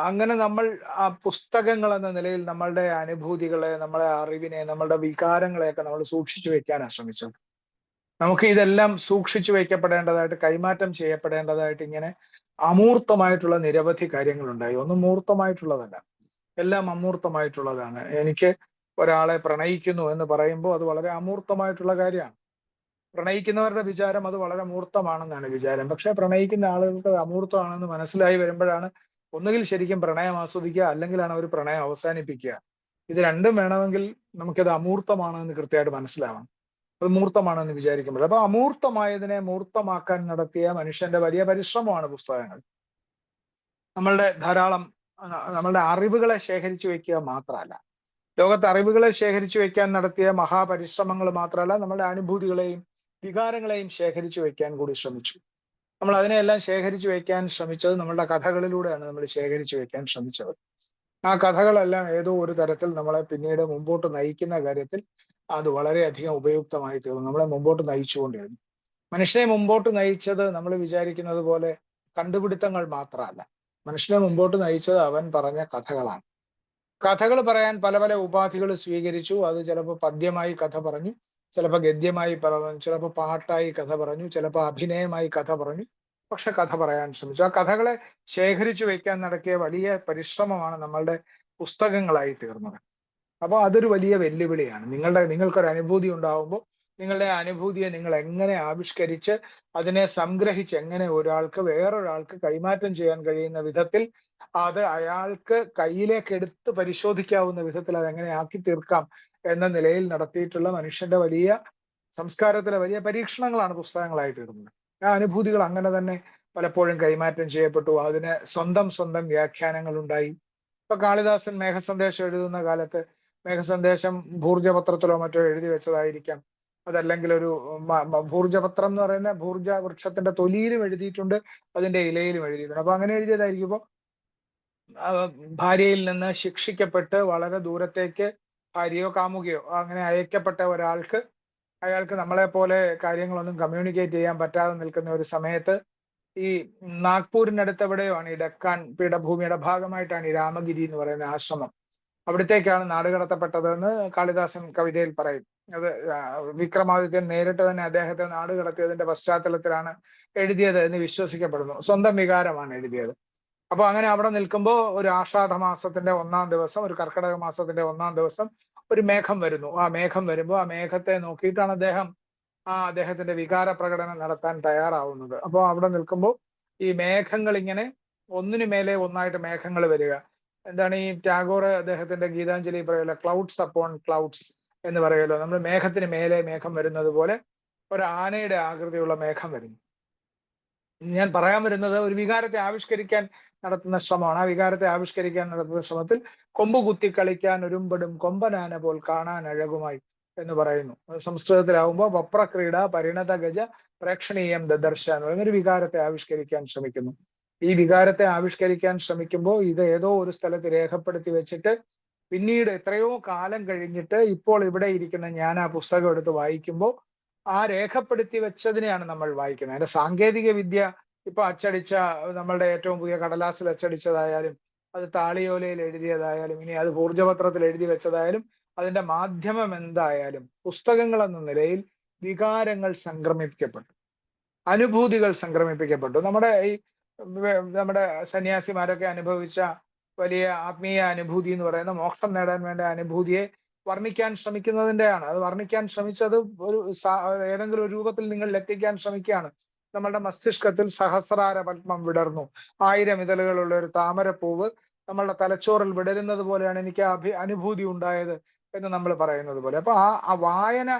അങ്ങനെ നമ്മൾ ആ പുസ്തകങ്ങൾ എന്ന നിലയിൽ നമ്മളുടെ അനുഭൂതികളെ, നമ്മളെ അറിവിനെ, നമ്മളുടെ വികാരങ്ങളെയൊക്കെ നമ്മൾ സൂക്ഷിച്ചു വെക്കാനാണ് ശ്രമിച്ചത്. നമുക്ക് ഇതെല്ലാം സൂക്ഷിച്ചു വയ്ക്കപ്പെടേണ്ടതായിട്ട്, കൈമാറ്റം ചെയ്യപ്പെടേണ്ടതായിട്ട് ഇങ്ങനെ അമൂർത്തമായിട്ടുള്ള നിരവധി കാര്യങ്ങളുണ്ടായി. ഒന്നും മൂർത്തമായിട്ടുള്ളതല്ല, എല്ലാം അമൂർത്തമായിട്ടുള്ളതാണ്. എനിക്ക് ഒരാളെ പ്രണയിക്കുന്നു എന്ന് പറയുമ്പോൾ അത് വളരെ അമൂർത്തമായിട്ടുള്ള കാര്യമാണ്. പ്രണയിക്കുന്നവരുടെ വിചാരം അത് വളരെ മൂർത്തമാണെന്നാണ് വിചാരം. പക്ഷെ പ്രണയിക്കുന്ന ആളുകൾക്ക് അമൂർത്തമാണെന്ന് മനസ്സിലായി വരുമ്പോഴാണ് ഒന്നുകിൽ ശരിക്കും പ്രണയം ആസ്വദിക്കുക, അല്ലെങ്കിലാണ് അവർ പ്രണയം അവസാനിപ്പിക്കുക. ഇത് രണ്ടും വേണമെങ്കിൽ നമുക്കത് അമൂർത്തമാണെന്ന് കൃത്യമായിട്ട് മനസ്സിലാവണം. അത് മൂർത്തമാണെന്ന് വിചാരിക്കുമ്പോൾ. അപ്പൊ അമൂർത്തമായതിനെ മൂർത്തമാക്കാൻ നടത്തിയ മനുഷ്യന്റെ വലിയ പരിശ്രമമാണ് പുസ്തകങ്ങൾ. നമ്മളുടെ ധാരാളം നമ്മളുടെ അറിവുകളെ ശേഖരിച്ചു വെക്കുക മാത്രമല്ല, ലോകത്ത് അറിവുകളെ ശേഖരിച്ചു വെക്കാൻ നടത്തിയ മഹാപരിശ്രമങ്ങൾ മാത്രമല്ല, നമ്മുടെ അനുഭൂതികളെയും വികാരങ്ങളെയും ശേഖരിച്ചു വെക്കാൻ കൂടി ശ്രമിച്ചു. നമ്മൾ അതിനെയെല്ലാം ശേഖരിച്ചു വെക്കാൻ ശ്രമിച്ചത് നമ്മളുടെ കഥകളിലൂടെയാണ് നമ്മൾ ശേഖരിച്ചു വെക്കാൻ ശ്രമിച്ചത്. ആ കഥകളെല്ലാം ഏതോ ഒരു തരത്തിൽ നമ്മളെ പിന്നീട് മുമ്പോട്ട് നയിക്കുന്ന കാര്യത്തിൽ അത് വളരെയധികം ഉപയുക്തമായി തീർന്നു. നമ്മളെ മുമ്പോട്ട് നയിച്ചുകൊണ്ടിരുന്നു. മനുഷ്യനെ മുമ്പോട്ട് നയിച്ചത് നമ്മൾ വിചാരിക്കുന്നത് പോലെ കണ്ടുപിടുത്തങ്ങൾ മാത്രമല്ല. മനുഷ്യനെ മുമ്പോട്ട് നയിച്ചത് അവൻ പറഞ്ഞ കഥകളാണ്. കഥകൾ പറയാൻ പല പല ഉപാധികൾ സ്വീകരിച്ചു. അത് ചിലപ്പോൾ പദ്യമായി കഥ പറഞ്ഞു, ചിലപ്പോൾ ഗദ്യമായി പറഞ്ഞു, ചിലപ്പോൾ പാട്ടായി കഥ പറഞ്ഞു, ചിലപ്പോൾ അഭിനയമായി കഥ പറഞ്ഞു. പക്ഷെ കഥ പറയാൻ ശ്രമിച്ചു. ആ കഥകളെ ശേഖരിച്ചു വെക്കാൻ നടത്തിയ വലിയ പരിശ്രമമാണ് നമ്മളുടെ പുസ്തകങ്ങളായി തീർന്നത്. അപ്പോൾ അതൊരു വലിയ വെല്ലുവിളിയാണ്. നിങ്ങൾക്കൊരു അനുഭൂതി ഉണ്ടാവുമ്പോൾ നിങ്ങളുടെ അനുഭൂതിയെ നിങ്ങൾ എങ്ങനെ ആവിഷ്കരിച്ച് അതിനെ സംഗ്രഹിച്ച് എങ്ങനെ ഒരാൾക്ക് വേറൊരാൾക്ക് കൈമാറ്റം ചെയ്യാൻ കഴിയുന്ന വിധത്തിൽ അത് അയാൾക്ക് കയ്യിലേക്ക് എടുത്ത് പരിശോധിക്കാവുന്ന വിധത്തിൽ അതെങ്ങനെ ആക്കി തീർക്കാം എന്ന നിലയിൽ നടത്തിയിട്ടുള്ള മനുഷ്യന്റെ വലിയ സംസ്കാരത്തിലെ വലിയ പരീക്ഷണങ്ങളാണ് പുസ്തകങ്ങളായി തീർന്നത്. ആ അനുഭൂതികൾ അങ്ങനെ തന്നെ പലപ്പോഴും കൈമാറ്റം ചെയ്യപ്പെട്ടു. അതിന് സ്വന്തം വ്യാഖ്യാനങ്ങൾ ഉണ്ടായി. ഇപ്പൊ കാളിദാസൻ മേഘസന്ദേശം എഴുതുന്ന കാലത്ത് മേഘസന്ദേശം ഭൂർജപത്രത്തിലോ മറ്റോ എഴുതി വെച്ചതായിരിക്കാം. അതല്ലെങ്കിൽ ഒരു ഭൂർജപത്രം എന്ന് പറയുന്ന ഭൂർജ വൃക്ഷത്തിന്റെ തൊലിയിലും എഴുതിയിട്ടുണ്ട്, അതിന്റെ ഇലയിലും എഴുതിയിട്ടുണ്ട്. അപ്പൊ അങ്ങനെ എഴുതിയതായിരിക്കുമ്പോ ഭാര്യയിൽ നിന്ന് ശിക്ഷിക്കപ്പെട്ട് വളരെ ദൂരത്തേക്ക് ഭാര്യയോ കാമുകയോ അങ്ങനെ അയക്കപ്പെട്ട ഒരാൾക്ക് അയാൾക്ക് നമ്മളെ പോലെ കാര്യങ്ങളൊന്നും കമ്മ്യൂണിക്കേറ്റ് ചെയ്യാൻ പറ്റാതെ നിൽക്കുന്ന ഒരു സമയത്ത് ഈ നാഗ്പൂരിനടുത്ത് എവിടെയാണ് ഈ ഡെക്കാൻ പീഠഭൂമിയുടെ ഭാഗമായിട്ടാണ് ഈ രാമഗിരി എന്ന് പറയുന്ന ആശ്രമം. അവിടത്തേക്കാണ് നാടുകടത്തപ്പെട്ടതെന്ന് കാളിദാസൻ കവിതയിൽ പറയും. അത് വിക്രമാദിത്യൻ നേരിട്ട് തന്നെ അദ്ദേഹത്തെ നാടുകടത്തിയതിന്റെ പശ്ചാത്തലത്തിലാണ് എഴുതിയത് എന്ന് വിശ്വസിക്കപ്പെടുന്നു. സ്വന്തം വികാരമാണ് എഴുതിയത്. അപ്പൊ അങ്ങനെ അവിടെ നിൽക്കുമ്പോൾ ഒരു ആഷാഢമാസത്തിന്റെ 1-ാം ദിവസം, ഒരു കർക്കിടക മാസത്തിന്റെ 1-ാം ദിവസം ഒരു മേഘം വരുന്നു. ആ മേഘം വരുമ്പോൾ ആ മേഘത്തെ നോക്കിയിട്ടാണ് അദ്ദേഹത്തിന്റെ വികാര പ്രകടനം നടത്താൻ തയ്യാറാവുന്നത്. അപ്പോൾ അവിടെ നിൽക്കുമ്പോൾ ഈ മേഘങ്ങൾ ഇങ്ങനെ ഒന്നിനു മേലെ ഒന്നായിട്ട് മേഘങ്ങൾ വരിക. എന്താണ് ഈ ടാഗോർ അദ്ദേഹത്തിന്റെ ഗീതാഞ്ജലി പറയല്ലോ, ക്ലൗഡ്സ് അപ്പോൺ ക്ലൗഡ്സ് എന്ന് പറയുമല്ലോ. നമ്മൾ മേഘത്തിന് മേലെ മേഘം വരുന്നത് പോലെ ഒരു ആനയുടെ ആകൃതിയുള്ള മേഘം വരുന്നു. ഞാൻ പറയാൻ വരുന്നത് ഒരു വികാരത്തെ ആവിഷ്കരിക്കാൻ നടത്തുന്ന ശ്രമമാണ്. ആ വികാരത്തെ ആവിഷ്കരിക്കാൻ നടത്തുന്ന ശ്രമത്തിൽ കൊമ്പ് കുത്തി കളിക്കാൻ ഒരുമ്പെടും കൊമ്പനാന പോൽ കാണാൻ അഴകുമായി എന്ന് പറയുന്നു. സംസ്കൃതത്തിലാവുമ്പോൾ വപ്രക്രീഡ പരിണത ഗജ പ്രേക്ഷണീയം ദദർശ എന്ന് പറയുന്ന ഒരു വികാരത്തെ ആവിഷ്കരിക്കാൻ ശ്രമിക്കുന്നു. ഈ വികാരത്തെ ആവിഷ്കരിക്കാൻ ശ്രമിക്കുമ്പോൾ ഇത് ഏതോ ഒരു സ്ഥലത്ത് രേഖപ്പെടുത്തി വെച്ചിട്ട് പിന്നീട് എത്രയോ കാലം കഴിഞ്ഞിട്ട് ഇപ്പോൾ ഇവിടെ ഇരിക്കുന്ന ഞാൻ ആ പുസ്തകം എടുത്ത് വായിക്കുമ്പോൾ ആ രേഖപ്പെടുത്തി വെച്ചതിനെയാണ് നമ്മൾ വായിക്കുന്നത്. അതിന്റെ സാങ്കേതിക വിദ്യ ഇപ്പൊ അച്ചടിച്ച നമ്മളുടെ ഏറ്റവും പുതിയ കടലാസിൽ അച്ചടിച്ചതായാലും അത് താളിയോലയിൽ എഴുതിയതായാലും ഇനി അത് ഊർജപത്രത്തിൽ എഴുതി വെച്ചതായാലും അതിന്റെ മാധ്യമം എന്തായാലും പുസ്തകങ്ങൾ എന്ന നിലയിൽ വികാരങ്ങൾ സംക്രമിപ്പിക്കപ്പെട്ടു, അനുഭൂതികൾ സംക്രമിപ്പിക്കപ്പെട്ടു. നമ്മുടെ സന്യാസിമാരൊക്കെ അനുഭവിച്ച വലിയ ആത്മീയ അനുഭൂതി എന്ന് പറയുന്ന മോക്ഷം നേടാൻ വേണ്ട അനുഭൂതിയെ വർണ്ണിക്കാൻ ശ്രമിക്കുന്നതിന്റെയാണ്. അത് വർണ്ണിക്കാൻ ശ്രമിച്ചത് ഏതെങ്കിലും ഒരു രൂപത്തിൽ നിങ്ങൾ എത്തിക്കാൻ ശ്രമിക്കുകയാണ്. നമ്മളുടെ മസ്തിഷ്കത്തിൽ സഹസ്രാര പത്മം വിടർന്നു, 1000 ഇതളുകളുള്ള ഒരു താമരപ്പൂവ് നമ്മളുടെ തലച്ചോറിൽ വിടരുന്നത് പോലെയാണ് എനിക്ക് അനുഭൂതി ഉണ്ടായത് എന്ന് നമ്മൾ പറയുന്നത് പോലെ. അപ്പൊ ആ വായന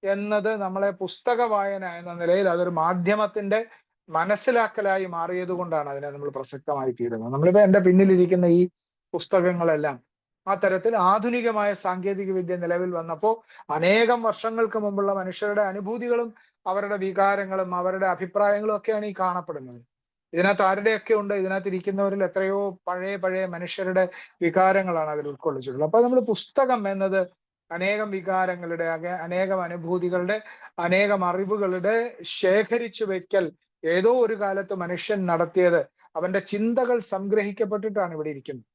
എന്നത് നമ്മളെ പുസ്തക വായന എന്ന നിലയിൽ അതൊരു മാധ്യമത്തിന്റെ മനസ്സിലാക്കലായി മാറിയത് കൊണ്ടാണ് അതിനെ നമ്മൾ പ്രസക്തമായി തീരുന്നത്. നമ്മളിപ്പോ എന്റെ പിന്നിലിരിക്കുന്ന ഈ പുസ്തകങ്ങളെല്ലാം ആ തരത്തിൽ ആധുനികമായ സാങ്കേതിക വിദ്യ നിലവിൽ വന്നപ്പോൾ അനേകം വർഷങ്ങൾക്ക് മുമ്പുള്ള മനുഷ്യരുടെ അനുഭൂതികളും അവരുടെ വികാരങ്ങളും അവരുടെ അഭിപ്രായങ്ങളും ഒക്കെയാണ് ഈ കാണപ്പെടുന്നത്. ഇതിനകത്ത് ആരുടെയൊക്കെ ഉണ്ട്, ഇതിനകത്ത് ഇരിക്കുന്നവരിൽ എത്രയോ പഴയ മനുഷ്യരുടെ വികാരങ്ങളാണ് അതിൽ ഉൾക്കൊള്ളിച്ചിട്ടുള്ളത്. അപ്പൊ നമ്മൾ പുസ്തകം എന്നത് അനേകം വികാരങ്ങളുടെ, അനേകം അനുഭൂതികളുടെ, അനേകം അറിവുകളുടെ ശേഖരിച്ചു വെക്കൽ ഏതോ ഒരു കാലത്ത് മനുഷ്യൻ നടത്തിയത്. അവന്റെ ചിന്തകൾ സംഗ്രഹിക്കപ്പെട്ടിട്ടാണ് ഇവിടെ ഇരിക്കുന്നത്.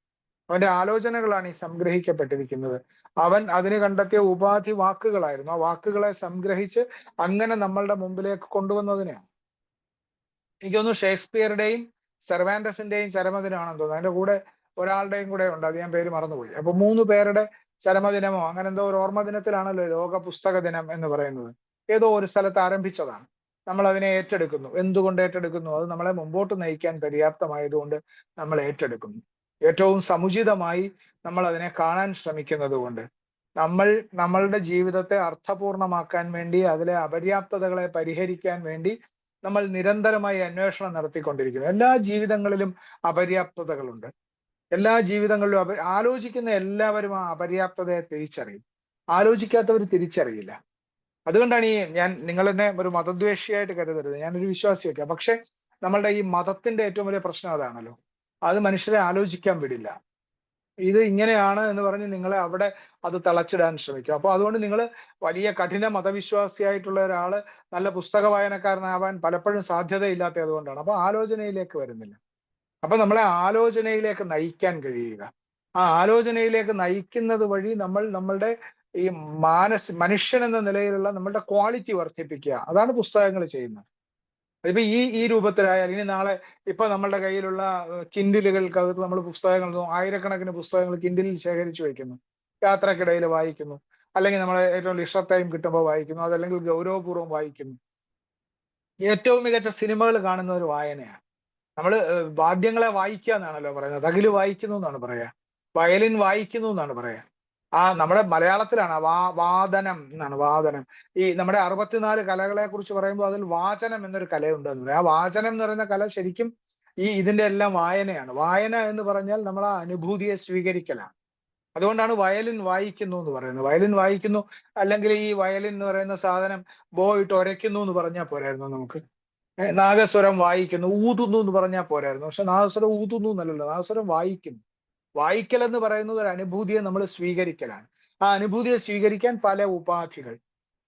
അവന്റെ ആലോചനകളാണ് ഈ സംഗ്രഹിക്കപ്പെട്ടിരിക്കുന്നത്. അവൻ അതിന് കണ്ടെത്തിയ ഉപാധി വാക്കുകളായിരുന്നു. ആ വാക്കുകളെ സംഗ്രഹിച്ച് അങ്ങനെ നമ്മളുടെ മുമ്പിലേക്ക് കൊണ്ടുവന്നതിനെയാണ്. എനിക്കൊന്ന് ഷേക്സ്പിയറുടെയും സെർവാൻഡസിന്റെയും ചരമദിനമാണെന്ന് തോന്നുന്നു. അതിന്റെ കൂടെ ഒരാളുടെയും കൂടെ ഉണ്ട്, അത് ഞാൻ പേര് മറന്നുപോയി. അപ്പൊ 3 പേരുടെ ചരമദിനമോ അങ്ങനെ എന്തോ ഒരു ഓർമ്മ ദിനത്തിലാണല്ലോ ലോക പുസ്തക ദിനം എന്ന് പറയുന്നത്. ഏതോ ഒരു സ്ഥലത്ത് ആരംഭിച്ചതാണ്. നമ്മൾ അതിനെ ഏറ്റെടുക്കുന്നു. എന്തുകൊണ്ട് ഏറ്റെടുക്കുന്നു? അത് നമ്മളെ മുമ്പോട്ട് നയിക്കാൻ പര്യാപ്തമായതുകൊണ്ട് നമ്മൾ ഏറ്റെടുക്കുന്നു. ഏറ്റവും സമുചിതമായി നമ്മൾ അതിനെ കാണാൻ ശ്രമിക്കുന്നത് കൊണ്ട് നമ്മളുടെ ജീവിതത്തെ അർത്ഥപൂർണമാക്കാൻ വേണ്ടി, അതിലെ അപര്യാപ്തതകളെ പരിഹരിക്കാൻ വേണ്ടി നമ്മൾ നിരന്തരമായി അന്വേഷണം നടത്തിക്കൊണ്ടിരിക്കുന്നു. എല്ലാ ജീവിതങ്ങളിലും അപര്യാപ്തതകളുണ്ട്. എല്ലാ ജീവിതങ്ങളിലും ആലോചിക്കുന്ന എല്ലാവരും ആ അപര്യാപ്തതയെ തിരിച്ചറിയും. ആലോചിക്കാത്തവർ തിരിച്ചറിയില്ല. അതുകൊണ്ടാണ് നിങ്ങൾ എന്നെ ഒരു മതദ്വേഷിയായിട്ട് കരുതരുത്, ഞാനൊരു വിശ്വാസിയൊക്കെ. പക്ഷെ നമ്മളുടെ ഈ മതത്തിന്റെ ഏറ്റവും വലിയ പ്രശ്നം അതാണല്ലോ, അത് മനുഷ്യരെ ആലോചിക്കാൻ വിടില്ല. ഇത് ഇങ്ങനെയാണ് എന്ന് പറഞ്ഞ് നിങ്ങളെ അവിടെ അത് തളച്ചിടാൻ ശ്രമിക്കും. അപ്പൊ അതുകൊണ്ട് നിങ്ങൾ വലിയ കഠിന മതവിശ്വാസിയായിട്ടുള്ള ഒരാള് നല്ല പുസ്തക വായനക്കാരനാവാൻ പലപ്പോഴും സാധ്യതയില്ലാത്തത് അതുകൊണ്ടാണ്. അപ്പൊ ആലോചനയിലേക്ക് വരുന്നില്ല. അപ്പൊ നമ്മളെ ആലോചനയിലേക്ക് നയിക്കാൻ കഴിയുക, ആ ആലോചനയിലേക്ക് നയിക്കുന്നത് വഴി നമ്മളുടെ ഈ മനുഷ്യൻ എന്ന നിലയിലുള്ള നമ്മളുടെ ക്വാളിറ്റി വർദ്ധിപ്പിക്കുക. അതാണ് പുസ്തകങ്ങൾ ചെയ്യുന്നത്. അതിപ്പോ ഈ രൂപത്തിലായാൽ ഇനി നാളെ ഇപ്പൊ നമ്മളുടെ കയ്യിലുള്ള കിൻഡിലുകൾക്കകത്ത് നമ്മൾ പുസ്തകങ്ങൾ, ആയിരക്കണക്കിന് പുസ്തകങ്ങൾ കിൻഡിലിൽ ശേഖരിച്ചു വയ്ക്കുന്നു, യാത്രക്കിടയിൽ വായിക്കുന്നു, അല്ലെങ്കിൽ നമ്മൾ ഏറ്റവും ലിഷർ ടൈം കിട്ടുമ്പോൾ വായിക്കുന്നു, അതല്ലെങ്കിൽ ഗൗരവപൂർവ്വം വായിക്കുന്നു. ഏറ്റവും മികച്ച സിനിമകൾ കാണുന്ന ഒരു വായനയാണ്. നമ്മൾ വാദ്യങ്ങളെ വായിക്കുക എന്നാണല്ലോ പറയുന്നത്, തകില് വായിക്കുന്നു എന്നാണ് പറയാ, വയലിൻ വായിക്കുന്നു എന്നാണ് പറയാ. നമ്മുടെ മലയാളത്തിലാണ് വാദനം എന്നാണ്, വാദനം. ഈ നമ്മുടെ 64 കലകളെ കുറിച്ച് പറയുമ്പോൾ അതിൽ വാചനം എന്നൊരു കലയുണ്ട് എന്ന് പറയാം. ആ വാചനം എന്ന് പറയുന്ന കല ശരിക്കും ഇതിന്റെ എല്ലാം വായനയാണ്. വായന എന്ന് പറഞ്ഞാൽ നമ്മൾ ആ അനുഭൂതിയെ സ്വീകരിക്കലാണ്. അതുകൊണ്ടാണ് വയലിൻ വായിക്കുന്നു എന്ന് പറയുന്നത്. വയലിൻ വായിക്കുന്നു, അല്ലെങ്കിൽ ഈ വയലിൻ എന്ന് പറയുന്ന സാധനം ഇട്ട് ഒരയ്ക്കുന്നു എന്ന് പറഞ്ഞാൽ പോരായിരുന്നു നമുക്ക്. നാഗസ്വരം വായിക്കുന്നു, ഊതുന്നു എന്ന് പറഞ്ഞാൽ പോരായിരുന്നു. പക്ഷെ നാഗസ്വരം ഊതുന്നു എന്നല്ലല്ലോ, നാഗസ്വരം വായിക്കുന്നു. വായിക്കൽ എന്ന് പറയുന്നത് ഒരു അനുഭൂതിയെ നമ്മൾ സ്വീകരിക്കലാണ്. ആ അനുഭൂതിയെ സ്വീകരിക്കാൻ പല ഉപാധികൾ.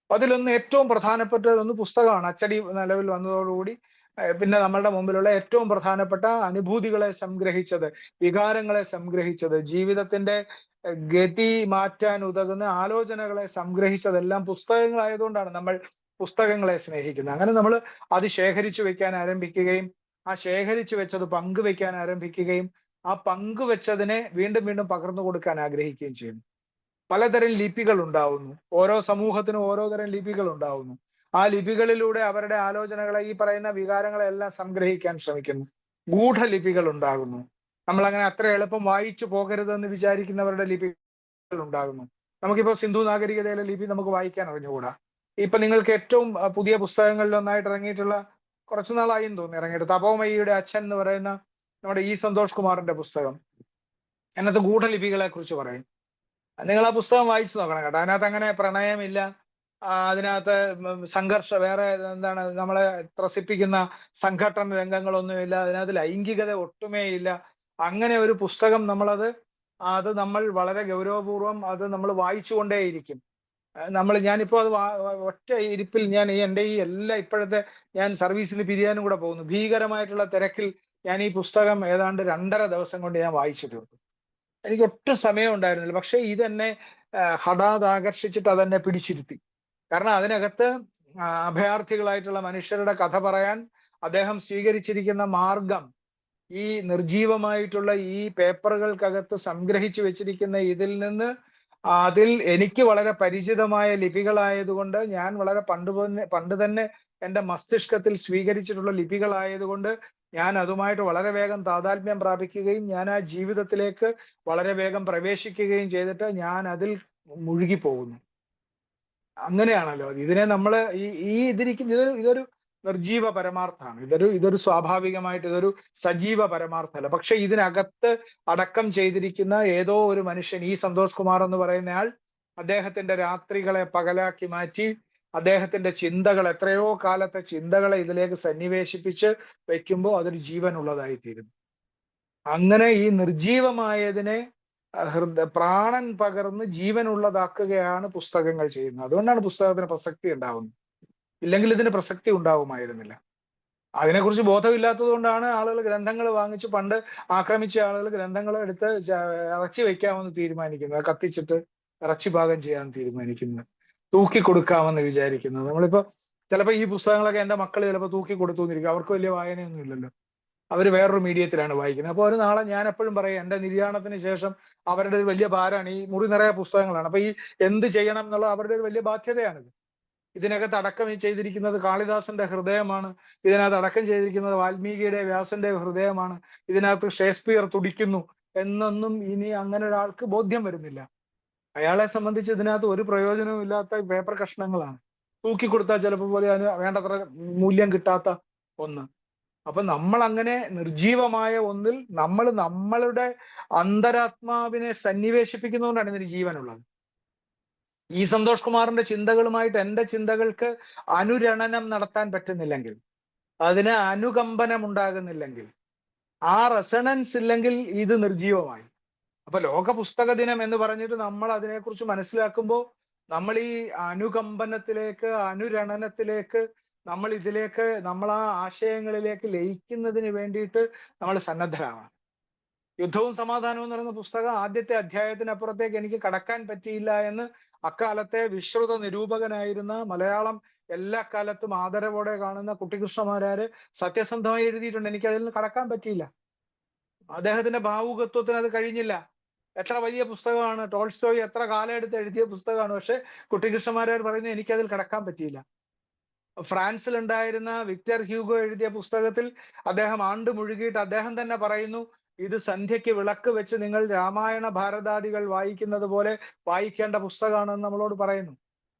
അതിലൊന്ന്, ഏറ്റവും പ്രധാനപ്പെട്ട പുസ്തകമാണ്. അച്ചടി നിലവിൽ വന്നതോടുകൂടി പിന്നെ നമ്മളുടെ മുമ്പിലുള്ള ഏറ്റവും പ്രധാനപ്പെട്ട അനുഭൂതികളെ സംഗ്രഹിച്ചത്, വികാരങ്ങളെ സംഗ്രഹിച്ചത്, ജീവിതത്തിന്റെ ഗതി മാറ്റാൻ ഉതകുന്ന ആലോചനകളെ സംഗ്രഹിച്ചതെല്ലാം പുസ്തകങ്ങളായതുകൊണ്ടാണ് നമ്മൾ പുസ്തകങ്ങളെ സ്നേഹിക്കുന്നത്. അങ്ങനെ നമ്മൾ അത് ശേഖരിച്ചു വെക്കാൻ ആരംഭിക്കുകയും ആ ശേഖരിച്ചു വെച്ചത് പങ്കുവെക്കാൻ ആരംഭിക്കുകയും ആ പങ്കുവെച്ചതിനെ വീണ്ടും വീണ്ടും പകർന്നു കൊടുക്കാൻ ആഗ്രഹിക്കുകയും ചെയ്യുന്നു. പലതരം ലിപികൾ ഉണ്ടാവുന്നു, ഓരോ സമൂഹത്തിനും ഓരോ തരം ലിപികൾ ഉണ്ടാവുന്നു. ആ ലിപികളിലൂടെ അവരുടെ ആലോചനകളെ, ഈ പറയുന്ന വികാരങ്ങളെല്ലാം സംഗ്രഹിക്കാൻ ശ്രമിക്കുന്നു. ഗൂഢലിപികൾ ഉണ്ടാകുന്നു. നമ്മൾ അങ്ങനെ അത്ര എളുപ്പം വായിച്ചു പോകരുതെന്ന് വിചാരിക്കുന്നവരുടെ ലിപികൾ ഉണ്ടാകുന്നു. നമുക്കിപ്പോ സിന്ധു നാഗരികതയിലെ ലിപി നമുക്ക് വായിക്കാൻ അറിഞ്ഞുകൂടാ. ഇപ്പൊ നിങ്ങൾക്ക് ഏറ്റവും പുതിയ പുസ്തകങ്ങളിൽ ഒന്നായിട്ട് ഇറങ്ങിയിട്ടുള്ള, കുറച്ചു നാളായി തോന്നുന്നു ഇറങ്ങിയിട്ട്, തപോമയിയുടെ അച്ഛൻ എന്ന് പറയുന്ന നമ്മുടെ സന്തോഷ് കുമാറിന്റെ പുസ്തകം, അതിനകത്ത് ഗൂഢലിപികളെ കുറിച്ച് പറയും. നിങ്ങൾ ആ പുസ്തകം വായിച്ചു നോക്കണം കേട്ടോ. അതിനകത്ത് അങ്ങനെ പ്രണയമില്ല, അതിനകത്ത് വേറെ എന്താണ് നമ്മളെ ത്രസിപ്പിക്കുന്ന സംഘട്ടന രംഗങ്ങളൊന്നുമില്ല, അതിനകത്ത് ലൈംഗികത ഒട്ടുമേ ഇല്ല. അങ്ങനെ ഒരു പുസ്തകം അത് നമ്മൾ വളരെ ഗൗരവപൂർവ്വം അത് നമ്മൾ വായിച്ചുകൊണ്ടേയിരിക്കും. ഞാനിപ്പോ അത് ഒറ്റ ഇരിപ്പിൽ എൻ്റെ ഇപ്പോഴത്തെ ഞാൻ സർവീസിന് പിരിയാനും കൂടെ പോകുന്നു. ഭീകരമായിട്ടുള്ള തിരക്കിൽ ഞാൻ ഈ പുസ്തകം ഏതാണ്ട് 2.5 ദിവസം കൊണ്ട് ഞാൻ വായിച്ചിട്ടുണ്ട്. എനിക്ക് ഒട്ടും സമയം ഉണ്ടായിരുന്നില്ല. പക്ഷെ ഇതെന്നെ ഹഠാത് ആകർഷിച്ചിട്ട് അതെന്നെ പിടിച്ചിരുത്തി. കാരണം അതിനകത്ത് അഭയാർത്ഥികളായിട്ടുള്ള മനുഷ്യരുടെ കഥ പറയാൻ അദ്ദേഹം സ്വീകരിച്ചിരിക്കുന്ന മാർഗം, ഈ നിർജീവമായിട്ടുള്ള ഈ പേപ്പറുകൾക്കകത്ത് സംഗ്രഹിച്ചു വെച്ചിരിക്കുന്ന അതിൽ എനിക്ക് വളരെ പരിചിതമായ ലിപികളായതുകൊണ്ട്, ഞാൻ വളരെ പണ്ട് തന്നെ എൻ്റെ മസ്തിഷ്കത്തിൽ സ്വീകരിച്ചിട്ടുള്ള ലിപികളായതുകൊണ്ട് ഞാൻ അതുമായിട്ട് വളരെ വേഗം താതാത്മ്യം പ്രാപിക്കുകയും ഞാൻ ആ ജീവിതത്തിലേക്ക് വളരെ വേഗം പ്രവേശിക്കുകയും ചെയ്തിട്ട് ഞാൻ അതിൽ മുഴുകിപ്പോകുന്നു. അങ്ങനെയാണല്ലോ ഇതിനെ നമ്മൾ ഇതൊരു നിർജീവ പരമാർത്ഥമാണ്. ഇതൊരു സ്വാഭാവികമായിട്ട് ഇതൊരു സജീവ പരമാർത്ഥമല്ല. പക്ഷെ ഇതിനകത്ത് അടക്കം ചെയ്തിരിക്കുന്ന ഏതോ ഒരു മനുഷ്യൻ, സന്തോഷ് കുമാർ എന്ന് പറയുന്നയാൾ, അദ്ദേഹത്തിന്റെ രാത്രികളെ പകലാക്കി മാറ്റി അദ്ദേഹത്തിന്റെ ചിന്തകൾ, എത്രയോ കാലത്തെ ചിന്തകളെ ഇതിലേക്ക് സന്നിവേശിപ്പിച്ച് വെക്കുമ്പോൾ അതൊരു ജീവനുള്ളതായിത്തീരുന്നു. അങ്ങനെ ഈ നിർജീവമായതിനെ പ്രാണൻ പകർന്ന് ജീവനുള്ളതാക്കുകയാണ് പുസ്തകങ്ങൾ ചെയ്യുന്നത്. അതുകൊണ്ടാണ് പുസ്തകത്തിന് പ്രസക്തി ഉണ്ടാവുന്നത്. ഇല്ലെങ്കിൽ ഇതിന് പ്രസക്തി ഉണ്ടാവുമായിരുന്നില്ല. അതിനെക്കുറിച്ച് ബോധമില്ലാത്തത് കൊണ്ടാണ് ആളുകൾ ഗ്രന്ഥങ്ങൾ വാങ്ങിച്ച്, പണ്ട് ആക്രമിച്ച ആളുകൾ ഗ്രന്ഥങ്ങൾ എടുത്ത് ഇറച്ചി വെക്കാമെന്ന് തീരുമാനിക്കുന്നത്, കത്തിച്ചിട്ട് ഇറച്ചി പാകം ചെയ്യാൻ തീരുമാനിക്കുന്നത്, തൂക്കി കൊടുക്കാമെന്ന് വിചാരിക്കുന്നത്. നമ്മളിപ്പോ ചിലപ്പോൾ ഈ പുസ്തകങ്ങളൊക്കെ എൻ്റെ മക്കൾ ചിലപ്പോൾ തൂക്കി കൊടുത്തു എന്നിരിക്കും. അവർക്ക് വലിയ വായനയൊന്നും ഇല്ലല്ലോ, അവർ വേറൊരു മീഡിയത്തിലാണ് വായിക്കുന്നത്. അപ്പോൾ ഒരു നാളെ ഞാൻ എപ്പോഴും പറയും, എൻ്റെ നിര്യാണത്തിന് ശേഷം അവരുടെ ഒരു വലിയ ഭാരമാണ്, ഈ മുറി നിറയെ പുസ്തകങ്ങളാണ്. അപ്പൊ ഈ എന്ത് ചെയ്യണം എന്നുള്ള അവരുടെ ഒരു വലിയ ബാധ്യതയാണിത്. ഇതിനകത്ത് അടക്കം ചെയ്തിരിക്കുന്നത് കാളിദാസന്റെ ഹൃദയമാണ്, ഇതിനകത്ത് അടക്കം ചെയ്തിരിക്കുന്നത് വാൽമീകിയുടെ, വ്യാസന്റെ ഹൃദയമാണ്, ഇതിനകത്ത് ഷേക്സ്പിയർ തുടിക്കുന്നു എന്നൊന്നും ഇനി അങ്ങനെ ഒരാൾക്ക് ബോധ്യം വരുന്നില്ല. അയാളെ സംബന്ധിച്ച് ഇതിനകത്ത് ഒരു പ്രയോജനവും ഇല്ലാത്ത പേപ്പർ കഷ്ണങ്ങളാണ്. തൂക്കി കൊടുത്താൽ ചിലപ്പോൾ പോലെ അതിന് വേണ്ടത്ര മൂല്യം കിട്ടാത്ത ഒന്ന്. അപ്പൊ നമ്മൾ അങ്ങനെ നിർജീവമായ ഒന്നിൽ നമ്മൾ നമ്മളുടെ അന്തരാത്മാവിനെ സന്നിവേശിപ്പിക്കുന്നതുകൊണ്ടാണ് ഇതിന് ജീവനുള്ളത്. ഈ സന്തോഷ് കുമാറിന്റെ ചിന്തകളുമായിട്ട് എൻ്റെ ചിന്തകൾക്ക് അനുരണനം നടത്താൻ പറ്റുന്നില്ലെങ്കിൽ, അതിന് അനുകമ്പനം ഉണ്ടാകുന്നില്ലെങ്കിൽ, ആ റെസണൻസ് ഇല്ലെങ്കിൽ ഇത് നിർജീവമായി. അപ്പൊ ലോക പുസ്തക ദിനം എന്ന് പറഞ്ഞിട്ട് നമ്മൾ അതിനെക്കുറിച്ച് മനസ്സിലാക്കുമ്പോൾ നമ്മൾ ഈ അനുകമ്പനത്തിലേക്ക്, അനുരണനത്തിലേക്ക്, നമ്മൾ ആ ആശയങ്ങളിലേക്ക് ലയിക്കുന്നതിന് വേണ്ടിയിട്ട് നമ്മൾ സന്നദ്ധരാണ്. യുദ്ധവും സമാധാനവും എന്ന് പറയുന്ന പുസ്തകം ആദ്യത്തെ അധ്യായത്തിനപ്പുറത്തേക്ക് എനിക്ക് കടക്കാൻ പറ്റിയില്ല എന്ന് അക്കാലത്തെ വിശ്രുത നിരൂപകനായിരുന്ന മലയാളം എല്ലാ കാലത്തും ആദരവോടെ കാണുന്ന കുട്ടിക്കൃഷ്ണമാരാര് സത്യസന്ധമായി എഴുതിയിട്ടുണ്ട്. എനിക്ക് അതിൽ നിന്ന് കടക്കാൻ പറ്റിയില്ല. അദ്ദേഹത്തിന്റെ ഭാവുകത്വത്തിന് അത് കഴിഞ്ഞില്ല. എത്ര വലിയ പുസ്തകമാണ്, ടോൾസ്റ്റോയ് എത്ര കാലം എടുത്ത് എഴുതിയ പുസ്തകമാണ്. പക്ഷെ കുട്ടിക്കൃഷ്ണമാരാർ പറയുന്നത് എനിക്കതിൽ കടക്കാൻ പറ്റിയില്ല. ഫ്രാൻസിൽ ഉണ്ടായിരുന്ന വിക്ടർ ഹ്യൂഗോ എഴുതിയ പുസ്തകത്തിൽ അദ്ദേഹം ആണ്ട് മുഴുകിയിട്ട് അദ്ദേഹം തന്നെ പറയുന്നു, ഇത് സന്ധ്യയ്ക്ക് വിളക്ക് വെച്ച് നിങ്ങൾ രാമായണ ഭാരതാദികൾ വായിക്കുന്നത് പോലെ വായിക്കേണ്ട പുസ്തകമാണെന്ന് നമ്മളോട് പറയുന്നു.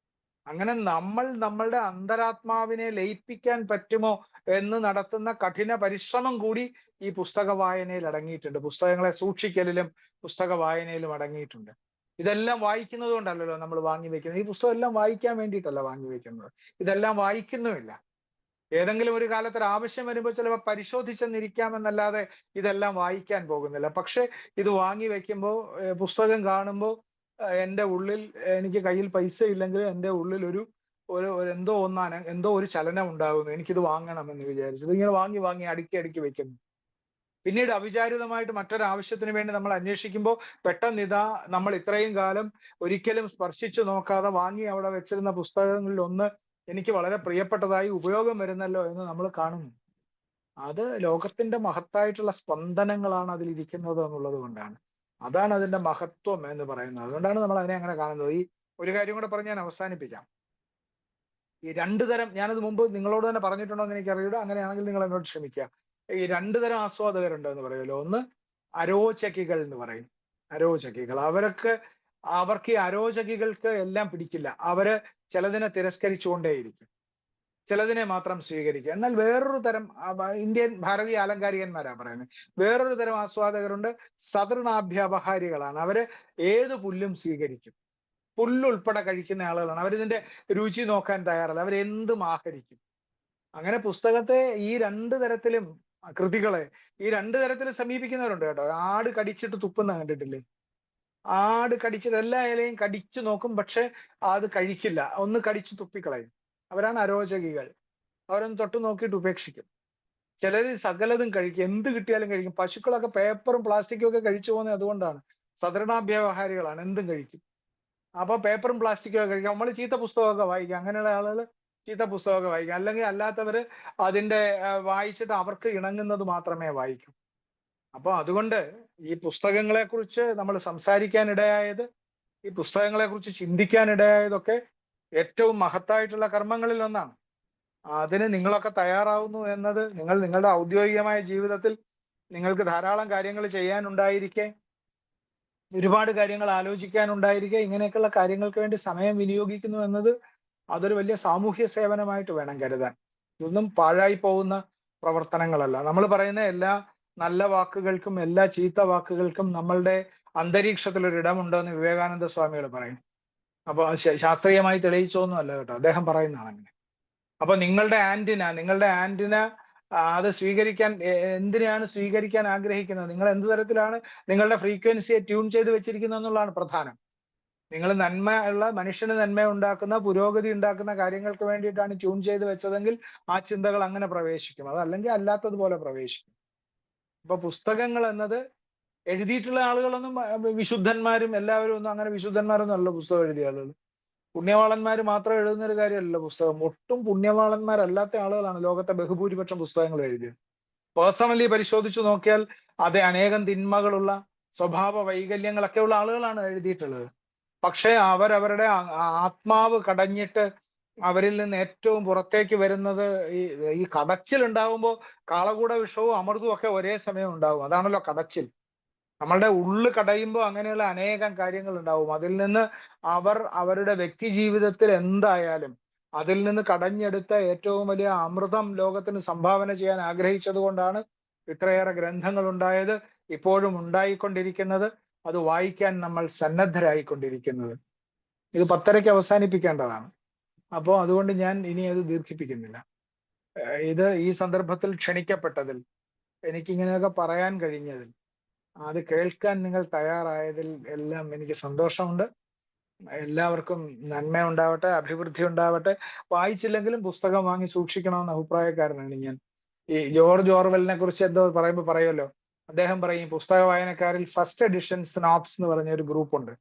അങ്ങനെ നമ്മളുടെ അന്തരാത്മാവിനെ ലയിപ്പിക്കാൻ പറ്റുമോ എന്ന് നടത്തുന്ന കഠിന പരിശ്രമം കൂടി ഈ പുസ്തക വായനയിൽ അടങ്ങിയിട്ടുണ്ട്. പുസ്തകങ്ങളെ സൂക്ഷിക്കലിലും പുസ്തക വായനയിലും അടങ്ങിയിട്ടുണ്ട്. ഇതെല്ലാം വായിക്കുന്നത് കൊണ്ടല്ലല്ലോ നമ്മൾ വാങ്ങി വെക്കുന്നത്. ഈ പുസ്തകം എല്ലാം വായിക്കാൻ വേണ്ടിയിട്ടല്ല വാങ്ങി വെക്കുന്നത്. ഇതെല്ലാം വായിക്കുന്നുമില്ല. ഏതെങ്കിലും ഒരു കാലത്ത് ഒരു ആവശ്യം വരുമ്പോൾ ചിലപ്പോൾ പരിശോധിച്ചെന്നിരിക്കാമെന്നല്ലാതെ ഇതെല്ലാം വായിക്കാൻ പോകുന്നില്ല. പക്ഷെ ഇത് വാങ്ങി വെക്കുമ്പോൾ, പുസ്തകം കാണുമ്പോൾ എൻ്റെ ഉള്ളിൽ, എനിക്ക് കയ്യിൽ പൈസ ഇല്ലെങ്കിൽ എൻ്റെ ഉള്ളിൽ ഒരു എന്തോ ഒരു ചലനം ഉണ്ടാകുന്നു. എനിക്കിത് വാങ്ങണമെന്ന് വിചാരിച്ചത് ഇങ്ങനെ വാങ്ങി അടുക്കി വെക്കുന്നു. പിന്നീട് അവിചാരിതമായിട്ട് മറ്റൊരാവശ്യത്തിന് വേണ്ടി നമ്മൾ അന്വേഷിക്കുമ്പോൾ പെട്ടെന്ന് ഇതാ നമ്മൾ ഇത്രയും കാലം ഒരിക്കലും സ്പർശിച്ചു നോക്കാതെ വാങ്ങി അവിടെ വെച്ചിരുന്ന പുസ്തകങ്ങളിൽ ഒന്ന് എനിക്ക് വളരെ പ്രിയപ്പെട്ടതായി ഉപയോഗം വരുന്നല്ലോ എന്ന് നമ്മൾ കാണുന്നു. അത് ലോകത്തിന്റെ മഹത്തായിട്ടുള്ള സ്പന്ദനങ്ങളാണ് അതിലിരിക്കുന്നത് എന്നുള്ളത് കൊണ്ടാണ്. അതാണ് അതിന്റെ മഹത്വം എന്ന് പറയുന്നത്. അതുകൊണ്ടാണ് നമ്മൾ അതിനെ അങ്ങനെ കാണുന്നത്. ഈ ഒരു കാര്യം കൂടെ പറഞ്ഞ് ഞാൻ അവസാനിപ്പിക്കാം. ഈ രണ്ടു തരം, ഞാനത് മുമ്പ് നിങ്ങളോട് തന്നെ പറഞ്ഞിട്ടുണ്ടോ എന്ന് എനിക്കറിയില്ല, അങ്ങനെയാണെങ്കിൽ നിങ്ങൾ എന്നോട് ക്ഷമിക്കുക. ഈ രണ്ടു തരം ആസ്വാദകരുണ്ട് എന്ന് പറയുമല്ലോ. ഒന്ന് അരോചകികൾ എന്ന് പറയും. അരോചകികൾ, അവർക്ക് ഈ അരോചകികൾക്ക് എല്ലാം പിടിക്കില്ല. അവര് ചിലതിനെ തിരസ്കരിച്ചുകൊണ്ടേയിരിക്കും, ചിലതിനെ മാത്രം സ്വീകരിക്കുക. എന്നാൽ വേറൊരു തരം ഭാരതീയ ആലങ്കാരികന്മാരാ പറയുന്നത്, വേറൊരു തരം ആസ്വാദകരുണ്ട്, സതൃണാഭ്യപഹാരികളാണ്. അവര് ഏത് പുല്ലും സ്വീകരിക്കും, പുല്ലുൾപ്പെടെ കഴിക്കുന്ന ആളുകളാണ്. അവരിതിന്റെ രുചി നോക്കാൻ തയ്യാറല്ല, അവരെന്തും ആഹരിക്കും. അങ്ങനെ പുസ്തകത്തെ ഈ രണ്ടു തരത്തിലും, കൃതികളെ ഈ രണ്ടു തരത്തിലും സമീപിക്കുന്നവരുണ്ട് കേട്ടോ. ആട് കടിച്ചിട്ട് തുപ്പുന്ന കണ്ടിട്ടില്ലേ? ആട് കടിച്ചിട്ട് എല്ലാ ഇലയും കടിച്ചു നോക്കും, പക്ഷെ അത് കഴിക്കില്ല, ഒന്ന് കടിച്ചു തുപ്പിക്കളയും. അവരാണ് അരോചകികൾ. അവരൊന്ന് തൊട്ട് നോക്കിയിട്ട് ഉപേക്ഷിക്കും. ചിലര് സകലതും കഴിക്കും, എന്ത് കിട്ടിയാലും കഴിക്കും. പശുക്കളൊക്കെ പേപ്പറും പ്ലാസ്റ്റിക്കും ഒക്കെ കഴിച്ചു പോകുന്നത് അതുകൊണ്ടാണ്. സതൃണാഭ്യവഹാരികളാണ്, എന്തും കഴിക്കും. അപ്പൊ പേപ്പറും പ്ലാസ്റ്റിക്കും ഒക്കെ കഴിക്കും. നമ്മൾ ചീത്ത പുസ്തകമൊക്കെ വായിക്കും. അങ്ങനെയുള്ള ആളുകൾ ചീത്ത പുസ്തകമൊക്കെ വായിക്കും. അല്ലെങ്കിൽ അല്ലാത്തവര് അതിന്റെ വായിച്ചിട്ട് അവർക്ക് ഇണങ്ങുന്നത് മാത്രമേ വായിക്കൂ. അപ്പൊ അതുകൊണ്ട് ഈ പുസ്തകങ്ങളെ കുറിച്ച് നമ്മൾ സംസാരിക്കാനിടയായത്, ഈ പുസ്തകങ്ങളെ കുറിച്ച് ചിന്തിക്കാനിടയായതൊക്കെ ഏറ്റവും മഹത്തായിട്ടുള്ള കർമ്മങ്ങളിൽ ഒന്നാണ്. അതിന് നിങ്ങളൊക്കെ തയ്യാറാവുന്നു എന്നത്, നിങ്ങളുടെ ഔദ്യോഗികമായ ജീവിതത്തിൽ നിങ്ങൾക്ക് ധാരാളം കാര്യങ്ങൾ ചെയ്യാനുണ്ടായിരിക്കെ, ഒരുപാട് കാര്യങ്ങൾ ആലോചിക്കാനുണ്ടായിരിക്കെ, ഇങ്ങനെയൊക്കെയുള്ള കാര്യങ്ങൾക്ക് വേണ്ടി സമയം വിനിയോഗിക്കുന്നു എന്നത് അതൊരു വലിയ സാമൂഹ്യ സേവനമായിട്ട് വേണം കരുതാൻ. ഇതൊന്നും പാഴായി പോകുന്ന പ്രവർത്തനങ്ങളല്ല. നമ്മൾ പറയുന്ന എല്ലാ നല്ല വാക്കുകൾക്കും എല്ലാ ചീത്ത വാക്കുകൾക്കും നമ്മളുടെ അന്തരീക്ഷത്തിൽ ഒരു ഇടമുണ്ടെന്ന് വിവേകാനന്ദ സ്വാമികൾ പറയും. അപ്പൊ ശാസ്ത്രീയമായി തെളിയിച്ചൊന്നുമല്ല കേട്ടോ, അദ്ദേഹം പറയുന്നതാണ് അങ്ങനെ. അപ്പൊ നിങ്ങളുടെ ആന്റിന അത് സ്വീകരിക്കാൻ, എന്തിനാണ് സ്വീകരിക്കാൻ ആഗ്രഹിക്കുന്നത്, നിങ്ങൾ എന്ത് തരത്തിലാണ് നിങ്ങളുടെ ഫ്രീക്വൻസിയെ ട്യൂൺ ചെയ്ത് വെച്ചിരിക്കുന്നത് എന്നുള്ളതാണ് പ്രധാനം. നിങ്ങൾ മനുഷ്യന് നന്മ ഉണ്ടാക്കുന്ന, പുരോഗതി ഉണ്ടാക്കുന്ന കാര്യങ്ങൾക്ക് വേണ്ടിയിട്ടാണ് ട്യൂൺ ചെയ്ത് വെച്ചതെങ്കിൽ ആ ചിന്തകൾ അങ്ങനെ പ്രവേശിക്കും. അതല്ലെങ്കിൽ അല്ലാത്തതുപോലെ പ്രവേശിക്കും. അപ്പൊ പുസ്തകങ്ങൾ എന്നത് എഴുതിയിട്ടുള്ള ആളുകളൊന്നും വിശുദ്ധന്മാരും എല്ലാവരും ഒന്നും അങ്ങനെ വിശുദ്ധന്മാരൊന്നും അല്ല പുസ്തകം എഴുതിയ ആളുകൾ. പുണ്യവാളന്മാർ മാത്രം എഴുതുന്ന ഒരു കാര്യമല്ല പുസ്തകം. ഒട്ടും പുണ്യവാളന്മാരല്ലാത്ത ആളുകളാണ് ലോകത്തെ ബഹുഭൂരിപക്ഷം പുസ്തകങ്ങൾ എഴുതിയത്. പേഴ്സണലി പരിശോധിച്ചു നോക്കിയാൽ അത് അനേകം തിന്മകളുള്ള, സ്വഭാവ വൈകല്യങ്ങളൊക്കെ ഉള്ള ആളുകളാണ് എഴുതിയിട്ടുള്ളത്. പക്ഷെ അവരവരുടെ ആത്മാവ് കടഞ്ഞിട്ട് അവരിൽ നിന്ന് ഏറ്റവും പുറത്തേക്ക് വരുന്നത് ഈ കടച്ചിൽ ഉണ്ടാവുമ്പോൾ കാളകൂട വിഷവും അമൃതവും ഒക്കെ ഒരേ സമയം ഉണ്ടാവും. അതാണല്ലോ കടച്ചിൽ. നമ്മളുടെ ഉള്ളു കടയുമ്പോൾ അങ്ങനെയുള്ള അനേകം കാര്യങ്ങൾ ഉണ്ടാവും. അതിൽ നിന്ന് അവരുടെ വ്യക്തി ജീവിതത്തിൽ എന്തായാലും അതിൽ നിന്ന് കടഞ്ഞെടുത്ത ഏറ്റവും വലിയ അമൃതം ലോകത്തിന് സംഭാവന ചെയ്യാൻ ആഗ്രഹിച്ചത് കൊണ്ടാണ് ഇത്രയേറെ ഗ്രന്ഥങ്ങൾ ഉണ്ടായത്, ഇപ്പോഴും ഉണ്ടായിക്കൊണ്ടിരിക്കുന്നത്, അത് വായിക്കാൻ നമ്മൾ സന്നദ്ധരായിക്കൊണ്ടിരിക്കുന്നത്. ഇത് 10:30 അവസാനിപ്പിക്കേണ്ടതാണ്. അപ്പോൾ അതുകൊണ്ട് ഞാൻ ഇനി അത് ദീർഘിപ്പിക്കുന്നില്ല. ഇത് ഈ സന്ദർഭത്തിൽ ക്ഷണിക്കപ്പെട്ടതിൽ, എനിക്കിങ്ങനെയൊക്കെ പറയാൻ കഴിഞ്ഞതിൽ, അത് കേൾക്കാൻ നിങ്ങൾ തയ്യാറായതിൽ എല്ലാം എനിക്ക് സന്തോഷമുണ്ട്. എല്ലാവർക്കും നന്മ ഉണ്ടാവട്ടെ, അഭിവൃദ്ധി ഉണ്ടാവട്ടെ. വായിച്ചില്ലെങ്കിലും പുസ്തകം വാങ്ങി സൂക്ഷിക്കണമെന്ന അഭിപ്രായക്കാരനാണ് ഞാൻ. ഈ ജോർജ് ഓർവെലിനെ കുറിച്ച് എന്തോ പറയുമല്ലോ, അദ്ദേഹം പറയും പുസ്തക വായനക്കാരിൽ ഫസ്റ്റ് എഡിഷൻ സ്നോപ്സ് എന്ന് പറഞ്ഞ ഒരു ഗ്രൂപ്പ് ഉണ്ട്.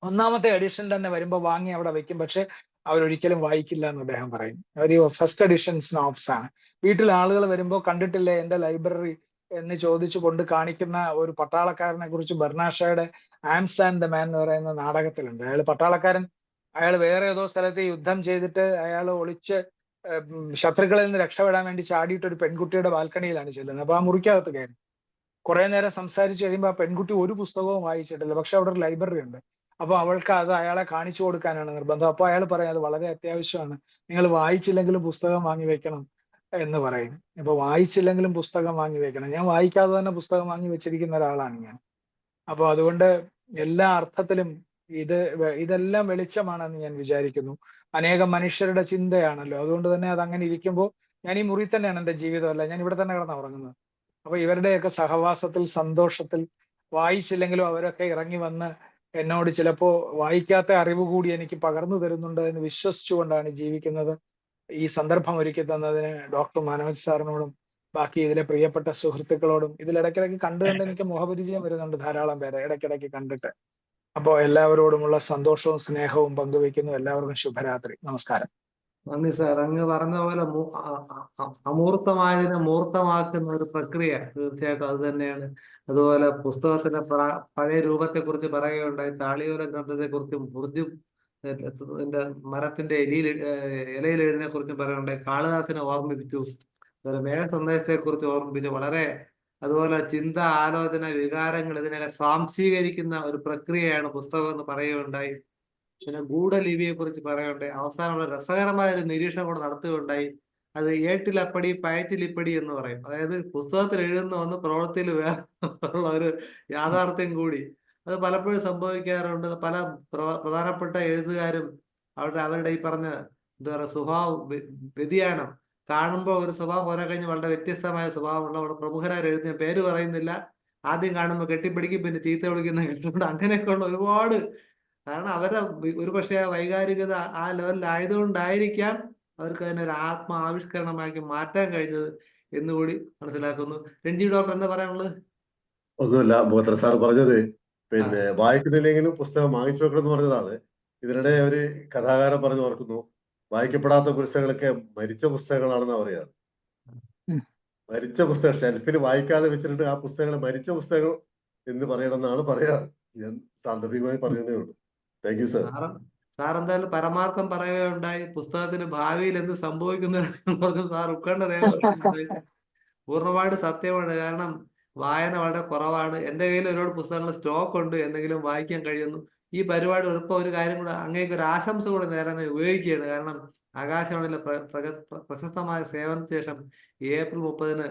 ഒന്നാമത്തെ എഡിഷൻ തന്നെ വരുമ്പോൾ വാങ്ങി അവിടെ വെക്കും, പക്ഷെ അവരൊരിക്കലും വായിക്കില്ല എന്ന് അദ്ദേഹം പറയും. അവർ ഫസ്റ്റ് എഡിഷൻ സ്നോപ്സ് ആണ്. വീട്ടിൽ ആളുകൾ വരുമ്പോൾ കണ്ടിട്ടില്ലേ എന്റെ ലൈബ്രറി എന്ന് ചോദിച്ചു കൊണ്ട് കാണിക്കുന്ന ഒരു പട്ടാളക്കാരനെ കുറിച്ച് ബർണാഷയുടെ ആംസ് ആൻഡ് ദ മാൻ എന്ന് പറയുന്ന നാടകത്തിലുണ്ട്. അയാൾ പട്ടാളക്കാരൻ, അയാൾ വേറെ ഏതോ സ്ഥലത്ത് യുദ്ധം ചെയ്തിട്ട് അയാൾ ഒളിച്ച് ശത്രുക്കളിൽ നിന്ന് രക്ഷപ്പെടാൻ വേണ്ടി ചാടിയിട്ട് ഒരു പെൺകുട്ടിയുടെ ബാൽക്കണിയിലാണ് ചെല്ലുന്നത്. അപ്പൊ ആ മുറിക്കകത്ത് കയറി കുറെ നേരം സംസാരിച്ച് കഴിയുമ്പോൾ ആ പെൺകുട്ടി ഒരു പുസ്തകവും വായിച്ചിട്ടില്ല, പക്ഷെ അവിടെ ഒരു ലൈബ്രറി ഉണ്ട്. അപ്പൊ അവൾക്ക് അത് അയാളെ കാണിച്ചു കൊടുക്കാനാണ് നിർബന്ധം. അപ്പൊ അയാൾ പറയും അത് വളരെ അത്യാവശ്യമാണ്, നിങ്ങൾ വായിച്ചില്ലെങ്കിലും പുസ്തകം വാങ്ങി വെക്കണം എന്ന് പറയും. അപ്പൊ വായിച്ചില്ലെങ്കിലും പുസ്തകം വാങ്ങി വെക്കണം. ഞാൻ വായിക്കാതെ തന്നെ പുസ്തകം വാങ്ങി വെച്ചിരിക്കുന്ന ഒരാളാണ് ഞാൻ. അപ്പൊ അതുകൊണ്ട് എല്ലാ അർത്ഥത്തിലും ഇതെല്ലാം വെളിച്ചമാണെന്ന് ഞാൻ വിചാരിക്കുന്നു. അനേകം മനുഷ്യരുടെ ചിന്തയാണല്ലോ, അതുകൊണ്ട് തന്നെ അത് അങ്ങനെ ഇരിക്കുമ്പോൾ ഞാൻ ഈ മുറി തന്നെയാണ് എൻ്റെ ജീവിതമല്ല, ഞാൻ ഇവിടെ തന്നെ കിടന്ന് ഉറങ്ങുന്നത്. അപ്പൊ ഇവരുടെയൊക്കെ സഹവാസത്തിൽ, സന്തോഷത്തിൽ, വായിച്ചില്ലെങ്കിലും അവരൊക്കെ ഇറങ്ങി വന്ന് എന്നോട് ചിലപ്പോ വായിക്കാത്ത അറിവ് കൂടി എനിക്ക് പകർന്നു തരുന്നുണ്ട് എന്ന് വിശ്വസിച്ചുകൊണ്ടാണ് ജീവിക്കുന്നത്. ഈ സന്ദർഭം ഒരുക്കി തന്നതിന് ഡോക്ടർ മനോജ് സാറിനോടും ബാക്കി ഇതിലെ പ്രിയപ്പെട്ട സുഹൃത്തുക്കളോടും, ഇതിലിടയ്ക്കിടയ്ക്ക് കണ്ട് എനിക്ക് മുഖപരിചയം വരുന്നുണ്ട് ധാരാളം പേരെ ഇടയ്ക്കിടയ്ക്ക് കണ്ടിട്ട്. അപ്പോൾ എല്ലാവരോടുമുള്ള സന്തോഷവും സ്നേഹവും പങ്കുവയ്ക്കുന്നു. എല്ലാവർക്കും ശുഭരാത്രി, നമസ്കാരം. നന്ദി സാർ. അങ്ങ് പറഞ്ഞ പോലെ അമൂർത്തമായതിനെ മൂർത്തമാക്കുന്ന ഒരു പ്രക്രിയ തീർച്ചയായിട്ടും അത് തന്നെയാണ്. അതുപോലെ പുസ്തകത്തിന്റെ പഴയ രൂപത്തെക്കുറിച്ച് പറയുകയുണ്ടായി. താളിയോല ഗ്രന്ഥത്തെക്കുറിച്ചും ബുർജുവിന്റെ മരത്തിന്റെ ഇലയിൽ എഴുതിനെ കുറിച്ചും പറയുകയുണ്ടായി. കാളിദാസിനെ ഓർമ്മിപ്പിച്ചു, അതുപോലെ മേഘ സന്ദേശത്തെക്കുറിച്ച് ഓർമ്മിപ്പിച്ചു. വളരെ അതുപോലെ ചിന്ത, ആലോചന, വികാരങ്ങൾ ഇതിനൊക്കെ സ്വാംശീകരിക്കുന്ന ഒരു പ്രക്രിയയാണ് പുസ്തകം എന്ന് പറയുകയുണ്ടായി. പിന്നെ ഗൂഢലിപിയെ കുറിച്ച് പറയുകയുണ്ടായി. അവസാനമുള്ള രസകരമായ ഒരു നിരീക്ഷണം കൂടെ നടത്തുകയുണ്ടായി. അത് ഏട്ടിലപ്പടി പയറ്റിലിപ്പടി എന്ന് പറയും. അതായത് പുസ്തകത്തിൽ എഴുതുന്ന ഒന്ന് പ്രവൃത്തിയിൽ ഉള്ള ഒരു യാഥാർത്ഥ്യം കൂടി അത് പലപ്പോഴും സംഭവിക്കാറുണ്ട്. പല പ്രധാനപ്പെട്ട എഴുത്തുകാരും അവരുടെ ഈ പറഞ്ഞ എന്താ പറയുക സ്വഭാവ വ്യതിയാനം കാണുമ്പോൾ ഒരു സ്വഭാവം കുറെ കഴിഞ്ഞ് വളരെ വ്യത്യസ്തമായ സ്വഭാവമുള്ള അവിടെ പ്രമുഖരാർ എഴുതുന്ന പേര് പറയുന്നില്ല, ആദ്യം കാണുമ്പോൾ കെട്ടിപ്പിടിക്കും, പിന്നെ ചീത്ത വിളിക്കുന്ന കേട്ടിട്ടുണ്ട്. അങ്ങനെയൊക്കെയുള്ള ഒരുപാട്, കാരണം അവരുടെ ഒരു പക്ഷേ വൈകാരികത ആ ലെവലിലായതുകൊണ്ടായിരിക്കാം അവർക്ക് അതിനെ ഒരു ആത്മാവിഷ്കരണമാക്കി മാറ്റാൻ കഴിഞ്ഞത് എന്നുകൂടി മനസ്സിലാക്കുന്നു. രഞ്ജി ഡോക്ടർ എന്താ പറയാനുള്ളത്? ഒന്നുമില്ല, ബോത്ര സാർ പറഞ്ഞത് പിന്നെ വായിക്കുന്നില്ലെങ്കിലും പുസ്തകം വാങ്ങിച്ചു വെക്കണം എന്ന് പറഞ്ഞതാണ്. ഇതിനിടെ ഒരു കഥാകാരൻ പറഞ്ഞു ഓർക്കുന്നു, വായിക്കപ്പെടാത്ത പുസ്തകങ്ങളൊക്കെ മരിച്ച പുസ്തകങ്ങളാണെന്നാ പറയാറ്. മരിച്ച പുസ്തകം ഷെൽഫിൽ വായിക്കാതെ വെച്ചിട്ട് ആ പുസ്തകങ്ങൾ മരിച്ച പുസ്തകങ്ങൾ എന്ന് പറയണമെന്നാണ് പറയാറ്. ഞാൻ സാന്ദർഭികമായി പറയുന്നേ ഉള്ളൂ. Thank you sir. സാർ എന്തായാലും പരമാർത്ഥം പറയുകയുണ്ടായി. പുസ്തകത്തിന് ഭാവിയിൽ എന്ത് സംഭവിക്കുന്നു സാർ ഉത്കണ്ഠ രേഖപ്പെടുത്തുന്നത് പൂർണ്ണമായിട്ട് സത്യമാണ്. കാരണം വായന വളരെ കുറവാണ്. എൻ്റെ കയ്യിൽ ഒരുപാട് പുസ്തകങ്ങൾ സ്റ്റോക്ക് ഉണ്ട്, എന്തെങ്കിലും വായിക്കാൻ കഴിയുന്നു. ഈ പരിപാടി എളുപ്പം ഒരു കാര്യം കൂടെ അങ്ങേക്ക് ഒരു ആശംസ കൂടെ നേരാൻ ഉപയോഗിക്കുകയാണ്. കാരണം ആകാശവാണിയിലെ പ്രശസ്തമായ സേവനത്തിന് ശേഷം ഏപ്രിൽ 30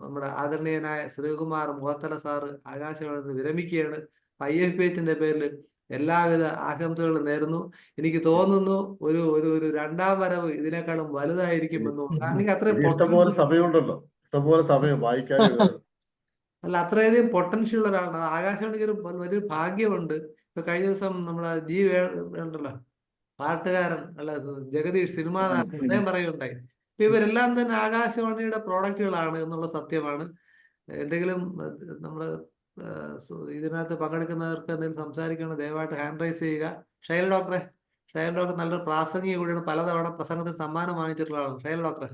നമ്മുടെ ആദരണീയനായ ശ്രീകുമാർ മുഖത്തല സാറ് ആകാശവാണിയിൽ നിന്ന് വിരമിക്കുകയാണ്. IFPHന്റെ പേരിൽ എല്ലാവിധ ആശംസകളും നേരുന്നു. എനിക്ക് തോന്നുന്നു ഒരു ഒരു ഒരു രണ്ടാം വരവ് ഇതിനേക്കാളും വലുതായിരിക്കുമെന്നും അത്രയും ഇഷ്ടംപോലെ സമയമുണ്ടല്ലോ, ഇഷ്ടംപോലെ സമയം വായിക്കാൻ. അല്ല, അത്രയധികം പൊട്ടൻഷ്യൽ ഉള്ള ഒരാളാണ്. ആകാശവാണിക്ക് ഒരു വലിയൊരു ഭാഗ്യമുണ്ട്. ഇപ്പൊ കഴിഞ്ഞ ദിവസം നമ്മുടെ ഉണ്ടല്ലോ, പാട്ടുകാരൻ അല്ല ജഗദീഷ്, സിനിമാ താരം, അദ്ദേഹം പറയുകയുണ്ടായി ഇപ്പൊ ഇവരെല്ലാം തന്നെ ആകാശവാണിയുടെ പ്രോഡക്റ്റുകളാണ് എന്നുള്ള സത്യമാണ്. എന്തെങ്കിലും നമ്മള് ഇതിനകത്ത് പങ്കെടുക്കുന്നവർക്ക് എന്തെങ്കിലും സംസാരിക്കണം, ദയവായിട്ട് ഹാൻഡ് റൈസ് ചെയ്യുക. ഷൈല ഡോക്ടർ നല്ലൊരു പ്രാസംഗിക കൂടിയാണ്, പലതവണ പ്രസംഗത്തിൽ സമ്മാനം വാങ്ങിച്ചിട്ടുള്ള ആളാണ്. ഷൈല ഡോക്ടറെ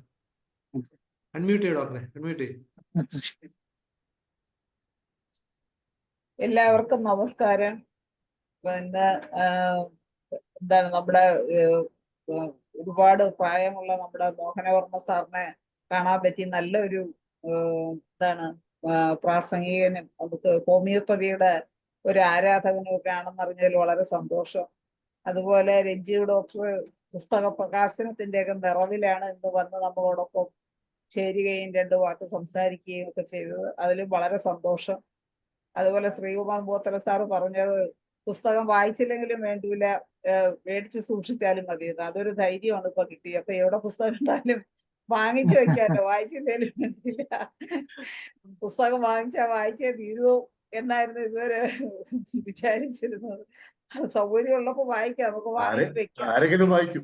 അൺമ്യൂട്ട് ചെയ്യും. ഡോക്ടറെ അൺമ്യൂട്ട് ചെയ്യും. എല്ലാവർക്കും നമസ്കാരം. പിന്നെ എന്താണ് നമ്മുടെ ഒരുപാട് പ്രായമുള്ള നമ്മുടെ മോഹനവർമ്മ സാറിനെ കാണാൻ പറ്റി. നല്ലൊരു പ്രാസംഗികനും നമുക്ക് ഹോമിയോപ്പതിയുടെ ഒരു ആരാധകനും ഒക്കെ ആണെന്നറിഞ്ഞതിൽ വളരെ സന്തോഷം. അതുപോലെ രഞ്ജി ഡോക്ടർ പുസ്തക പ്രകാശനത്തിന്റെയൊക്കെ നിറവിലാണ് ഇന്ന് വന്ന് നമ്മളോടൊപ്പം ചേരുകയും 2 വാക്ക് സംസാരിക്കുകയും ഒക്കെ ചെയ്തത്. അതിലും വളരെ സന്തോഷം. അതുപോലെ ശ്രീകുമാർ ബോത്തല സാറ് പറഞ്ഞത് പുസ്തകം വായിച്ചില്ലെങ്കിലും വേണ്ടില്ല, മേടിച്ച് സൂക്ഷിച്ചാലും മതിയെന്ന്. അതൊരു ധൈര്യമാണ് ഇപ്പൊ കിട്ടിയത്. അപ്പൊ എവിടെ പുസ്തകം ഉണ്ടായാലും വാങ്ങിച്ചു വെക്കാനോ, വായിച്ചില്ലേലും വേണ്ടില്ല, പുസ്തകം വായിച്ചേ തീരുവോ എന്നായിരുന്നു ഇതുവരെ വിചാരിച്ചിരുന്നത്. സൗകര്യമുള്ളപ്പോ വായിക്കാം, നമുക്ക് വാങ്ങിച്ചു വെക്കാം. ആരെങ്കിലും വായിക്കും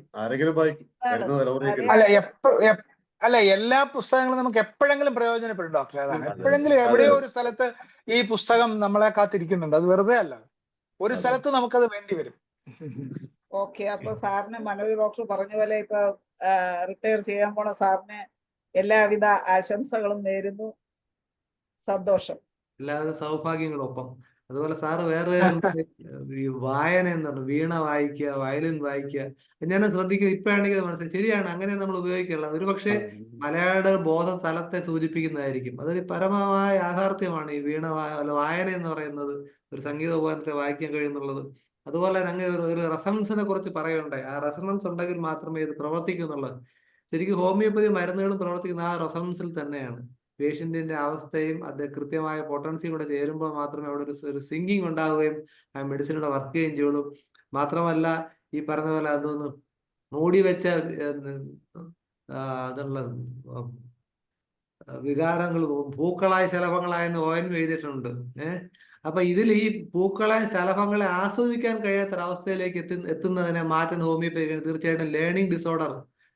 വരുന്ന തലമുറയ്ക്ക്. അല്ല, എല്ലാ പുസ്തകങ്ങളും നമുക്ക് എപ്പോഴെങ്കിലും പ്രയോജനപ്പെടും ഡോക്ടർ. അതാണ് എപ്പോഴെങ്കിലും എവിടെയോ ഒരു സ്ഥലത്ത് ഈ പുസ്തകം നമ്മളെ കാത്തിരിക്കുന്നുണ്ട്. അത് വെറുതെ അല്ല, ഒരു സ്ഥലത്ത് നമുക്കത് വേണ്ടി വരും. ഓക്കെ, അപ്പൊ സാറിന് മനോജ് ഡോക്ടർ പറഞ്ഞ പോലെ ഇപ്പൊ റിട്ടയർ ചെയ്യാൻ പോണ സാറിന് എല്ലാവിധ ആശംസകളും നേരുന്നു. സന്തോഷം. എല്ലാവിധ സൗഭാഗ്യങ്ങളൊപ്പം. അതുപോലെ സാറ് വേറെ ഈ വായന എന്ന് പറഞ്ഞു, വീണ വായിക്കുക, വയലിൻ വായിക്കുക, ഞാൻ ശ്രദ്ധിക്കുക. ഇപ്പോഴാണെങ്കിൽ മനസ്സിലായി, ശരിയാണ്, അങ്ങനെ നമ്മൾ ഉപയോഗിക്കുള്ള ഒരു പക്ഷേ മലയാളിയുടെ ബോധ തലത്തെ സൂചിപ്പിക്കുന്നതായിരിക്കും. അതൊരു പരമമായ യാഥാർത്ഥ്യമാണ് ഈ വീണ വായന എന്ന് പറയുന്നത്. ഒരു സംഗീത ഉപകരണത്തെ വായിക്കാൻ കഴിയുന്നുള്ളത്. അതുപോലെ തന്നെ അങ്ങ് ഒരു റെസണൻസിനെ കുറിച്ച് പറയുണ്ടായി. ആ റെസണൻസ് ഉണ്ടെങ്കിൽ മാത്രമേ ഇത് പ്രവർത്തിക്കൂ എന്നുള്ളത്. ശരിക്കും ഹോമിയോപ്പതി മരുന്നുകളും പ്രവർത്തിക്കുന്ന ആ റെസണൻസിൽ തന്നെയാണ്. പേഷ്യന്റിന്റെ അവസ്ഥയും അത് കൃത്യമായ പൊട്ടൻസിയും കൂടെ ചേരുമ്പോൾ മാത്രമേ അവിടെ ഒരു സിങ്കിങ് ഉണ്ടാവുകയും ആ മെഡിസിനോടെ വർക്ക് ചെയ്യുകയും ചെയ്യുള്ളൂ. മാത്രമല്ല, ഈ പറഞ്ഞ പോലെ അതൊന്ന് മൂടി വെച്ച അതുള്ള വികാരങ്ങൾ പൂക്കളായ ശലഭങ്ങളായെന്ന് ഓയൻ എഴുതിയിട്ടുണ്ട്. അപ്പൊ ഇതിൽ ഈ പൂക്കളായ ശലഭങ്ങളെ ആസ്വദിക്കാൻ കഴിയാത്തൊരവസ്ഥയിലേക്ക് എത്തുന്നതിനെ മാറ്റാൻ ഹോമിയോപ്പതി തീർച്ചയായിട്ടും ലേണിംഗ് ഡിസോർഡർ,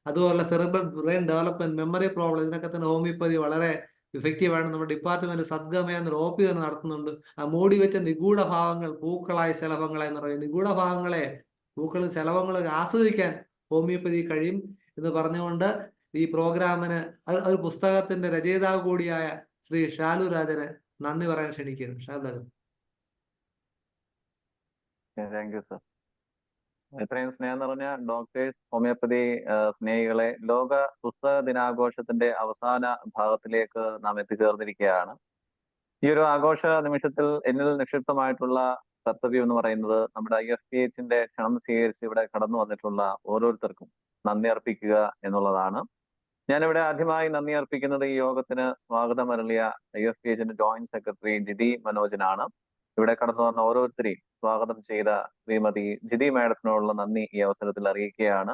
അതുപോലെ cerebral brain development, memory problem, ഇതിനൊക്കെ തന്നെ ഹോമിയോപ്പതി വളരെ ഇഫക്റ്റീവാണ്. നമ്മുടെ ഡിപ്പാർട്ട്മെന്റ് സദ്ഗമയ എന്നൊരു OP തന്നെ നടത്തുന്നുണ്ട്. ആ മൂടി വെച്ച നിഗൂഢ ഭാവങ്ങൾ, പൂക്കളായ ശലഭങ്ങളെ എന്ന് പറയും, നിഗൂഢ ഭാവങ്ങളെ, പൂക്കളും ശലഭങ്ങളൊക്കെ ആസ്വദിക്കാൻ ഹോമിയോപ്പതി കഴിയും എന്ന് പറഞ്ഞുകൊണ്ട് ഈ പ്രോഗ്രാമിന് ഒരു പുസ്തകത്തിന്റെ രചയിതാവ് കൂടിയായ ശ്രീ ഷാലു രാജനെ നന്ദി പറയാൻ ക്ഷണിക്കുന്നു. Shalu Rajan. Thank you sir. ഇത്രയും സ്നേഹം നിറഞ്ഞ ഡോക്ടേഴ്സ്, ഹോമിയോപ്പതി സ്നേഹികളെ, ലോക പുസ്തക ദിനാഘോഷത്തിന്റെ അവസാന ഭാഗത്തിലേക്ക് നാം എത്തിച്ചേർന്നിരിക്കുകയാണ്. ഈ ഒരു ആഘോഷ നിമിഷത്തിൽ എന്നിൽ നിക്ഷിപ്തമായിട്ടുള്ള കർത്തവ്യം എന്ന് പറയുന്നത് നമ്മുടെ IFPHന്റെ ക്ഷണം സ്വീകരിച്ച് ഇവിടെ കടന്നു വന്നിട്ടുള്ള ഓരോരുത്തർക്കും നന്ദി അർപ്പിക്കുക എന്നുള്ളതാണ്. ഞാനിവിടെ ആദ്യമായി നന്ദി അർപ്പിക്കുന്നത് ഈ യോഗത്തിന് സ്വാഗതം അരുളിയ IFPHന്റെ ജോയിന്റ് സെക്രട്ടറി ജിതി മനോജനാണ്. ഇവിടെ കടന്നു വന്ന ഓരോരുത്തരെയും സ്വാഗതം ചെയ്ത ശ്രീമതി ജിതി മാഡത്തിനോടുള്ള നന്ദി ഈ അവസരത്തിൽ അറിയിക്കുകയാണ്.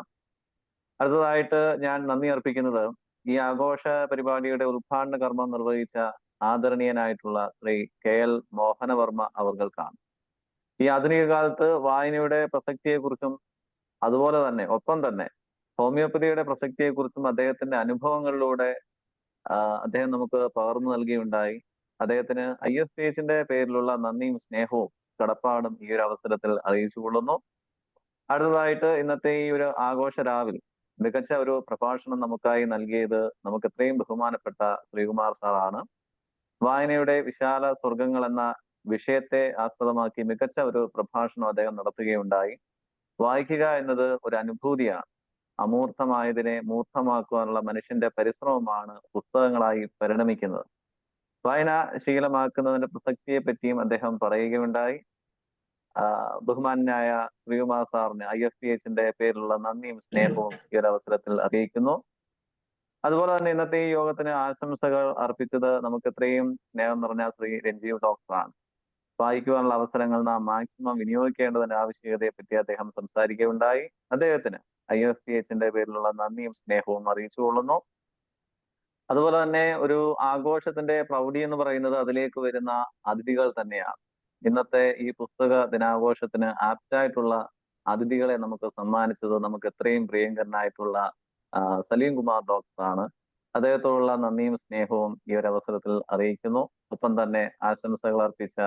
അടുത്തതായിട്ട് ഞാൻ നന്ദി അർപ്പിക്കുന്നത് ഈ ആഘോഷ പരിപാടിയുടെ ഉദ്ഘാടന കർമ്മം നിർവഹിച്ച ആദരണീയനായിട്ടുള്ള ശ്രീ KL മോഹനവർമ്മ അവർകൾക്കാണ്. ഈ ആധുനിക കാലത്ത് വായനയുടെ പ്രസക്തിയെക്കുറിച്ചും അതുപോലെ തന്നെ ഒപ്പം തന്നെ ഹോമിയോപ്പതിയുടെ പ്രസക്തിയെക്കുറിച്ചും അദ്ദേഹത്തിന്റെ അനുഭവങ്ങളിലൂടെ അദ്ദേഹം നമുക്ക് പകർന്നു നൽകിയുണ്ടായി. അദ്ദേഹത്തിന് IFPHന്റെ പേരിലുള്ള നന്ദിയും സ്നേഹവും കടപ്പാടും ഈ ഒരു അവസരത്തിൽ അറിയിച്ചുകൊള്ളുന്നു. അടുത്തതായിട്ട് ഇന്നത്തെ ഈ ഒരു ആഘോഷ രാവിൽ മികച്ച ഒരു പ്രഭാഷണം നമുക്കായി നൽകിയത് നമുക്ക് എത്രയും ബഹുമാനപ്പെട്ട ശ്രീകുമാർ സാറാണ്. വായനയുടെ വിശാല സ്വർഗങ്ങൾ എന്ന വിഷയത്തെ ആസ്പദമാക്കി മികച്ച ഒരു പ്രഭാഷണം അദ്ദേഹം നടത്തുകയുണ്ടായി. വായിക്കുക എന്നത് ഒരു അനുഭൂതിയാണ്. അമൂർത്തമായതിനെ മൂർത്തമാക്കുവാനുള്ള മനുഷ്യന്റെ പരിശ്രമമാണ് പുസ്തകങ്ങളായി പരിണമിക്കുന്നത്. വായന ശീലമാക്കുന്നതിന്റെ പ്രസക്തിയെ പറ്റിയും അദ്ദേഹം പറയുകയുണ്ടായി. ബഹുമാനായ ശ്രീകുമാർ സാറിന് IFPHന്റെ പേരിലുള്ള നന്ദിയും സ്നേഹവും ഈ ഒരു അവസരത്തിൽ അറിയിക്കുന്നു. അതുപോലെ തന്നെ ഇന്നത്തെ ഈ യോഗത്തിന് ആശംസകൾ അർപ്പിച്ചത് നമുക്ക് എത്രയും സ്നേഹം നിറഞ്ഞ ശ്രീ രഞ്ജീവ് ഡോക്ടറാണ്. വായിക്കുവാനുള്ള അവസരങ്ങൾ നാം മാക്സിമം വിനിയോഗിക്കേണ്ടതിന്റെ ആവശ്യകതയെ പറ്റി അദ്ദേഹം സംസാരിക്കുകയുണ്ടായി. അദ്ദേഹത്തിന് IFPHന്റെ പേരിലുള്ള നന്ദിയും സ്നേഹവും അറിയിച്ചുകൊള്ളുന്നു. അതുപോലെ തന്നെ ഒരു ആഘോഷത്തിന്റെ പ്രൗഢി എന്ന് പറയുന്നത് അതിലേക്ക് വരുന്ന അതിഥികൾ തന്നെയാണ്. ഇന്നത്തെ ഈ പുസ്തക ദിനാഘോഷത്തിന് ആപ്റ്റായിട്ടുള്ള അതിഥികളെ നമുക്ക് സമ്മാനിച്ചത് നമുക്ക് എത്രയും പ്രിയങ്കരനായിട്ടുള്ള സലീം കുമാർ ഡോക്ടറാണ്. അദ്ദേഹത്തോടുള്ള നന്ദിയും സ്നേഹവും ഈ ഒരു അവസരത്തിൽ അറിയിക്കുന്നു. ഒപ്പം തന്നെ ആശംസകൾ അർപ്പിച്ച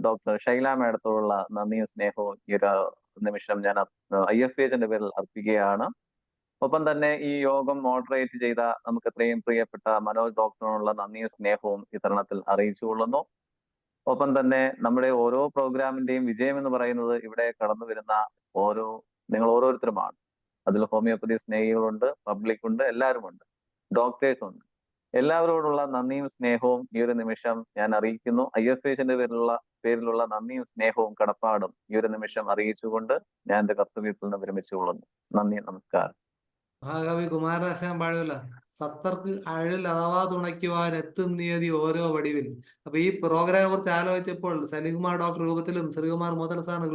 ഡോക്ടർ ഷൈല മാഡത്തോടുള്ള നന്ദിയും സ്നേഹവും ഈ ഒരു നിമിഷം ഞാൻ IFPHന്റെ പേരിൽ അർപ്പിക്കുകയാണ്. ഒപ്പം തന്നെ ഈ യോഗം മോഡറേറ്റ് ചെയ്ത നമുക്ക് എത്രയും പ്രിയപ്പെട്ട മനോജ് ഡോക്ടറിനുള്ള നന്ദിയും സ്നേഹവും ഈ തരുണത്തിൽ അറിയിച്ചുകൊള്ളുന്നു. ഒപ്പം തന്നെ നമ്മുടെ ഓരോ പ്രോഗ്രാമിന്റെയും വിജയം എന്ന് പറയുന്നത് ഇവിടെ കടന്നു വരുന്ന നിങ്ങൾ ഓരോരുത്തരുമാണ്. അതിൽ ഹോമിയോപ്പതി സ്നേഹികളുണ്ട്, പബ്ലിക് ഉണ്ട്, എല്ലാവരും ഉണ്ട്, ഡോക്ടേഴ്സ് ഉണ്ട്. എല്ലാവരോടുള്ള നന്ദിയും സ്നേഹവും ഈ ഒരു നിമിഷം ഞാൻ അറിയിക്കുന്നു. IFHന്റെ പേരിലുള്ള നന്ദിയും സ്നേഹവും കടപ്പാടും ഈ ഒരു നിമിഷം അറിയിച്ചുകൊണ്ട് ഞാൻ എന്റെ കർത്തവ്യത്തിൽ നിന്ന് വിരമിച്ചുകൊള്ളുന്നു. നന്ദി, നമസ്കാരം. മഹാകവി കുമാരനാശാൻ പാടുമല്ല, സത്തർക്ക് അഴൽ അഥവാ തുണയ്ക്കുവാൻ എത്തുന്നിയതി ഓരോ വടിവിൽ. അപ്പൊ ഈ പ്രോഗ്രാമിനെ കുറിച്ച് ആലോചിച്ചപ്പോൾ സലിംകുമാർ ഡോക്ടർ രൂപത്തിലും ശ്രീകുമാർ മുതൽ സാറിന്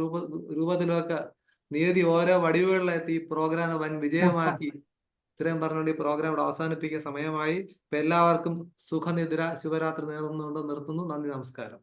രൂപത്തിലും ഒക്കെ നിയതി ഓരോ വടിവുകളിലെത്തി ഈ പ്രോഗ്രാം വൻ വിജയമാക്കി. ഇത്രയും പറഞ്ഞുകൊണ്ട് ഈ പ്രോഗ്രാം ഇവിടെ അവസാനിപ്പിക്കാൻ സമയമായി. ഇപ്പൊ എല്ലാവർക്കും സുഖനിദ്ര, ശുഭരാത്രി നേർന്നുകൊണ്ട് നിർത്തുന്നു. നന്ദി, നമസ്കാരം.